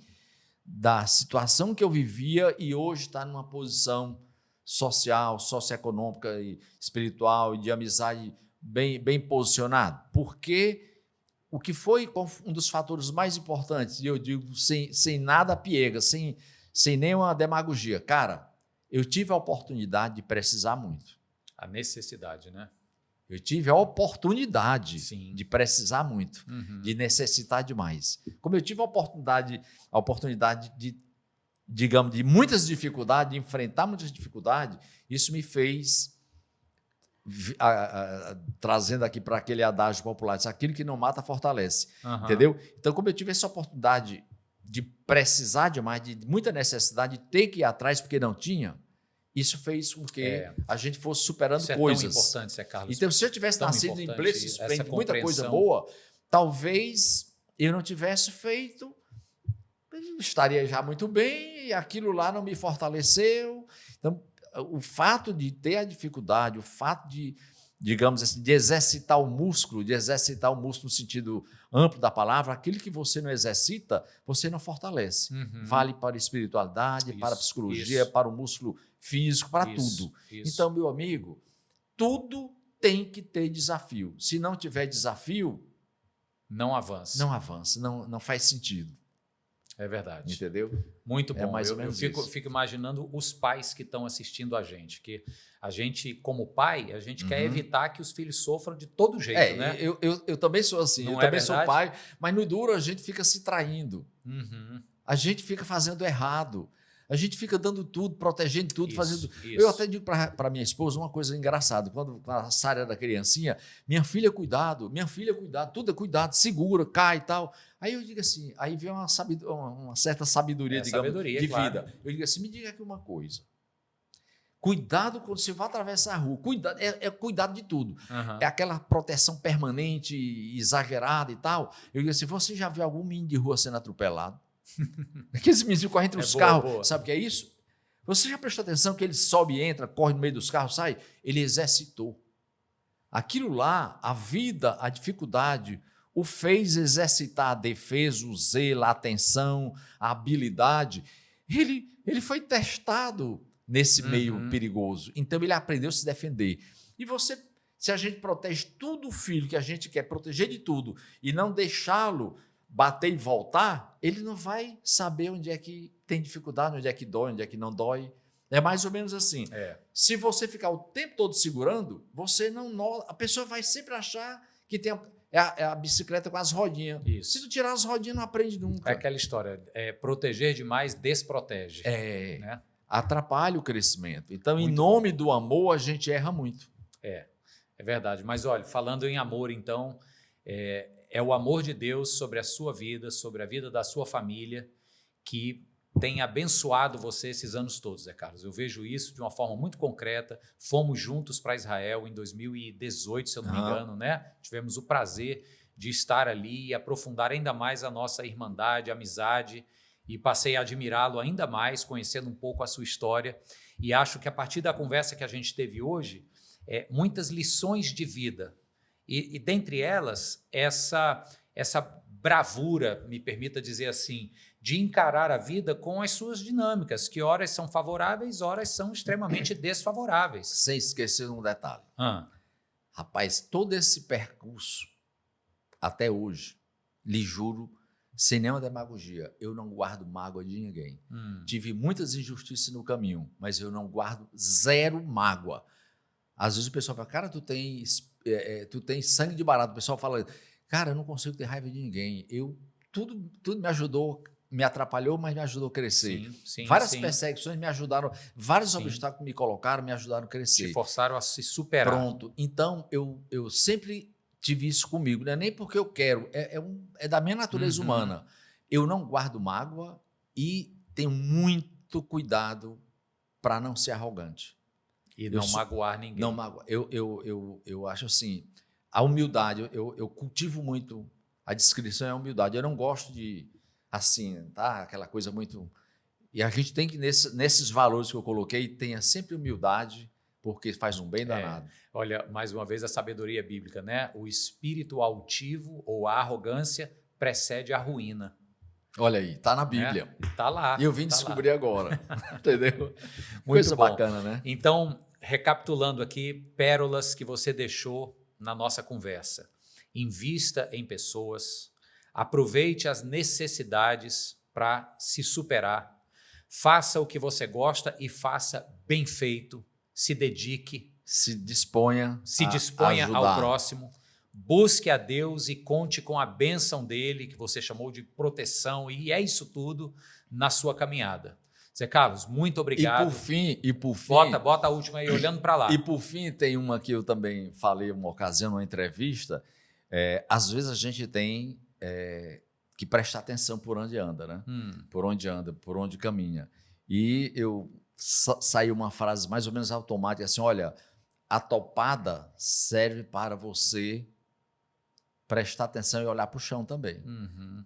da situação que eu vivia e hoje estar numa posição social, socioeconômica e espiritual e de amizade bem posicionado? Porque o que foi um dos fatores mais importantes, e eu digo sem nada piega, sem nenhuma demagogia, cara, eu tive a oportunidade de precisar muito. A necessidade, né? Eu tive a oportunidade Sim. de precisar muito, de necessitar demais. Como eu tive a oportunidade de, digamos, de muitas dificuldades, de enfrentar muitas dificuldades, isso me fez, trazendo aqui para aquele adágio popular, aquilo que não mata fortalece, entendeu? Então, como eu tive essa oportunidade de precisar demais, de muita necessidade, de ter que ir atrás porque não tinha, isso fez com que a gente fosse superando isso coisas. É tão importante, Zé Carlos. Então, se eu tivesse nascido em berço esplêndido, muita coisa boa, talvez eu não tivesse feito, estaria já muito bem, e aquilo lá não me fortaleceu. Então, o fato de ter a dificuldade, o fato de, digamos assim, de exercitar o músculo no sentido amplo da palavra, aquilo que você não exercita, você não fortalece. Vale para a espiritualidade, para a psicologia, para o músculo físico, para tudo. Então, meu amigo, tudo tem que ter desafio. Se não tiver desafio, não avança. Não avança, não faz sentido. É verdade. Entendeu? Muito bom. É mais ou menos eu fico imaginando os pais que estão assistindo a gente, que a gente, como pai, a gente quer evitar que os filhos sofram de todo jeito, né? Eu também sou assim, eu também sou pai, mas no duro a gente fica se traindo. A gente fica fazendo errado. A gente fica dando tudo, protegendo tudo, fazendo. Eu até digo para minha esposa uma coisa engraçada. Quando a Sara era criancinha, minha filha, cuidado, tudo é cuidado, segura, cai e tal. Aí eu digo assim, aí vem uma certa sabedoria, digamos, de vida. Eu digo assim, me diga aqui uma coisa. Cuidado quando você vai atravessar a rua. Cuidado, cuidado de tudo. É aquela proteção permanente, exagerada e tal. Eu digo assim, você já viu algum menino de rua sendo atropelado? Aqueles meninos correm entre os carros, sabe o que é isso? Você já prestou atenção que ele sobe e entra, corre no meio dos carros, sai? Ele exercitou. Aquilo lá, a vida, a dificuldade, o fez exercitar a defesa, o zelo, a atenção, a habilidade. Ele foi testado nesse meio perigoso. Então, ele aprendeu a se defender. E você, se a gente protege tudo o filho que a gente quer proteger de tudo e não deixá-lo bater e voltar, ele não vai saber onde é que tem dificuldade, onde é que dói, onde é que não dói. É mais ou menos assim. Se você ficar o tempo todo segurando, você não... A pessoa vai sempre achar que tem a bicicleta com as rodinhas. Isso. Se tu tirar as rodinhas, não aprende nunca. É aquela história, proteger demais desprotege. Né? Atrapalha o crescimento. Então, em nome do amor, a gente erra muito. É verdade. Mas, olha, falando em amor, então... É o amor de Deus sobre a sua vida, sobre a vida da sua família, que tem abençoado você esses anos todos, Zé Carlos. Eu vejo isso de uma forma muito concreta. Fomos juntos para Israel em 2018, se eu não me engano, né? Tivemos o prazer de estar ali e aprofundar ainda mais a nossa irmandade, amizade, e passei a admirá-lo ainda mais, conhecendo um pouco a sua história. E acho que a partir da conversa que a gente teve hoje, muitas lições de vida. E dentre elas, essa bravura, me permita dizer assim, de encarar a vida com as suas dinâmicas, que horas são favoráveis, horas são extremamente desfavoráveis. Sem esquecer um detalhe. Rapaz, todo esse percurso, até hoje, lhe juro, sem nenhuma demagogia, eu não guardo mágoa de ninguém. Tive muitas injustiças no caminho, mas eu não guardo zero mágoa. Às vezes o pessoal fala, cara, tu tem sangue de barato. O pessoal fala, cara, eu não consigo ter raiva de ninguém. Tudo me ajudou, me atrapalhou, mas me ajudou a crescer. Várias perseguições me ajudaram, vários obstáculos me colocaram, me ajudaram a crescer. Te forçaram a se superar. Pronto. Então, eu sempre tive isso comigo. Não é nem porque eu quero, é da minha natureza humana. Eu não guardo mágoa e tenho muito cuidado para não ser arrogante. E não magoar ninguém. Não magoar. Eu acho assim, a humildade, eu cultivo muito, a descrição é a humildade. Eu não gosto de assim, tá? Aquela coisa muito... E a gente tem que, nesses valores que eu coloquei, tenha sempre humildade, porque faz um bem danado. Olha, mais uma vez a sabedoria bíblica, né? O espírito altivo ou a arrogância precede a ruína. Olha aí, tá na Bíblia. Tá lá. E eu vim tá descobrir lá. agora, entendeu? Muito Coisa bom. bacana, né? Então, recapitulando aqui, pérolas que você deixou na nossa conversa. Invista em pessoas, aproveite as necessidades para se superar, faça o que você gosta e faça bem feito, se dedique, Se disponha a ao ajudar. próximo, busque a Deus e conte com a bênção dele, que você chamou de proteção, e é isso tudo na sua caminhada. Zé Carlos, muito obrigado. E por fim, Bota a última aí, olhando para lá. E por fim, tem uma que eu também falei uma ocasião, numa entrevista. Às vezes a gente tem que prestar atenção por onde anda, né? Por onde anda, por onde caminha. E saiu uma frase mais ou menos automática, assim, olha, a topada serve para você prestar atenção e olhar para o chão também.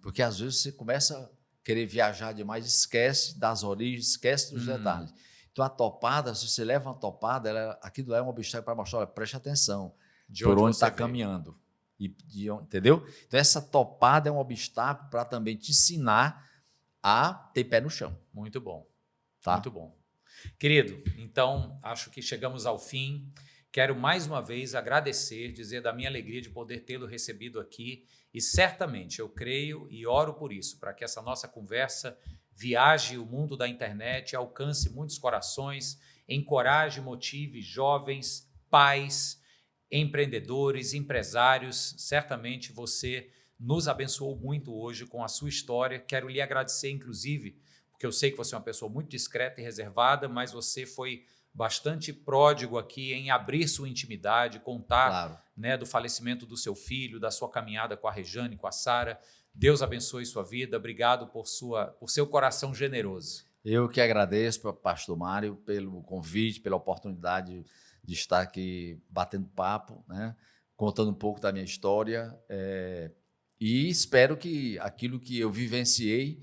Porque às vezes você começa a querer viajar demais, esquece das origens, esquece dos detalhes. Então a topada, se você leva uma topada, aquilo é um obstáculo para mostrar, olha, preste atenção por onde está caminhando. Entendeu? Então essa topada é um obstáculo para também te ensinar a ter pé no chão. Muito bom, tá? Muito bom. Querido, então acho que chegamos ao fim. Quero mais uma vez agradecer, dizer da minha alegria de poder tê-lo recebido aqui e certamente eu creio e oro por isso, para que essa nossa conversa viaje o mundo da internet, alcance muitos corações, encoraje, motive jovens, pais, empreendedores, empresários. Certamente você nos abençoou muito hoje com a sua história. Quero lhe agradecer, inclusive, porque eu sei que você é uma pessoa muito discreta e reservada, mas você foi bastante pródigo aqui em abrir sua intimidade, contar Claro. né, do falecimento do seu filho, da sua caminhada com a Rejane, com a Sara. Deus abençoe sua vida. Obrigado por seu coração generoso. Eu que agradeço, pastor Mário, pelo convite, pela oportunidade de estar aqui batendo papo, né, contando um pouco da minha história. E espero que aquilo que eu vivenciei,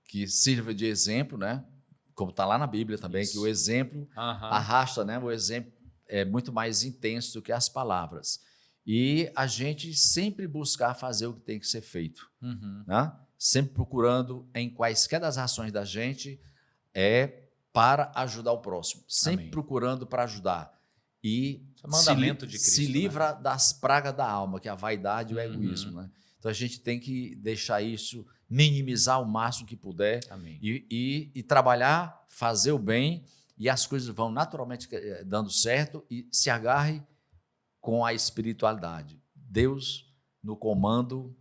que sirva de exemplo, né? Como está lá na Bíblia também, Isso. que o exemplo arrasta, né? O exemplo é muito mais intenso do que as palavras. E a gente sempre buscar fazer o que tem que ser feito. Né? Sempre procurando em quaisquer das ações da gente para ajudar o próximo. Sempre procurando para ajudar. E mandamento de Cristo, se livra das pragas da alma, que é a vaidade e o egoísmo. Né? Então a gente tem que deixar isso, minimizar o máximo que puder. Amém. E trabalhar, fazer o bem, e as coisas vão naturalmente dando certo, e se agarre com a espiritualidade. Deus no comando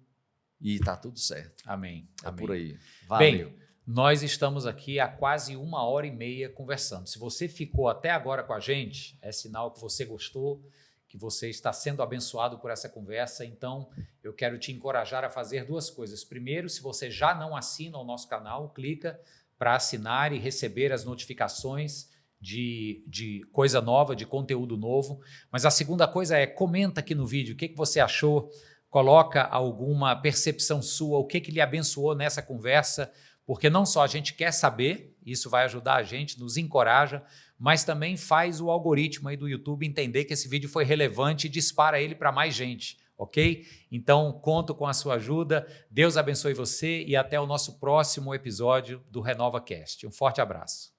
e está tudo certo. Amém. Amém. Por aí. Valeu. Bem, nós estamos aqui há quase 1h30 conversando. Se você ficou até agora com a gente, é sinal que você gostou, que você está sendo abençoado por essa conversa. Então, eu quero te encorajar a fazer duas coisas. Primeiro, se você já não assina o nosso canal, clica para assinar e receber as notificações de coisa nova, de conteúdo novo. Mas a segunda coisa é, comenta aqui no vídeo o que você achou, coloca alguma percepção sua, o que lhe abençoou nessa conversa, porque não só a gente quer saber, isso vai ajudar a gente, nos encoraja, mas também faz o algoritmo aí do YouTube entender que esse vídeo foi relevante e dispara ele para mais gente, ok? Então, conto com a sua ajuda, Deus abençoe você e até o nosso próximo episódio do RenovaCast. Um forte abraço.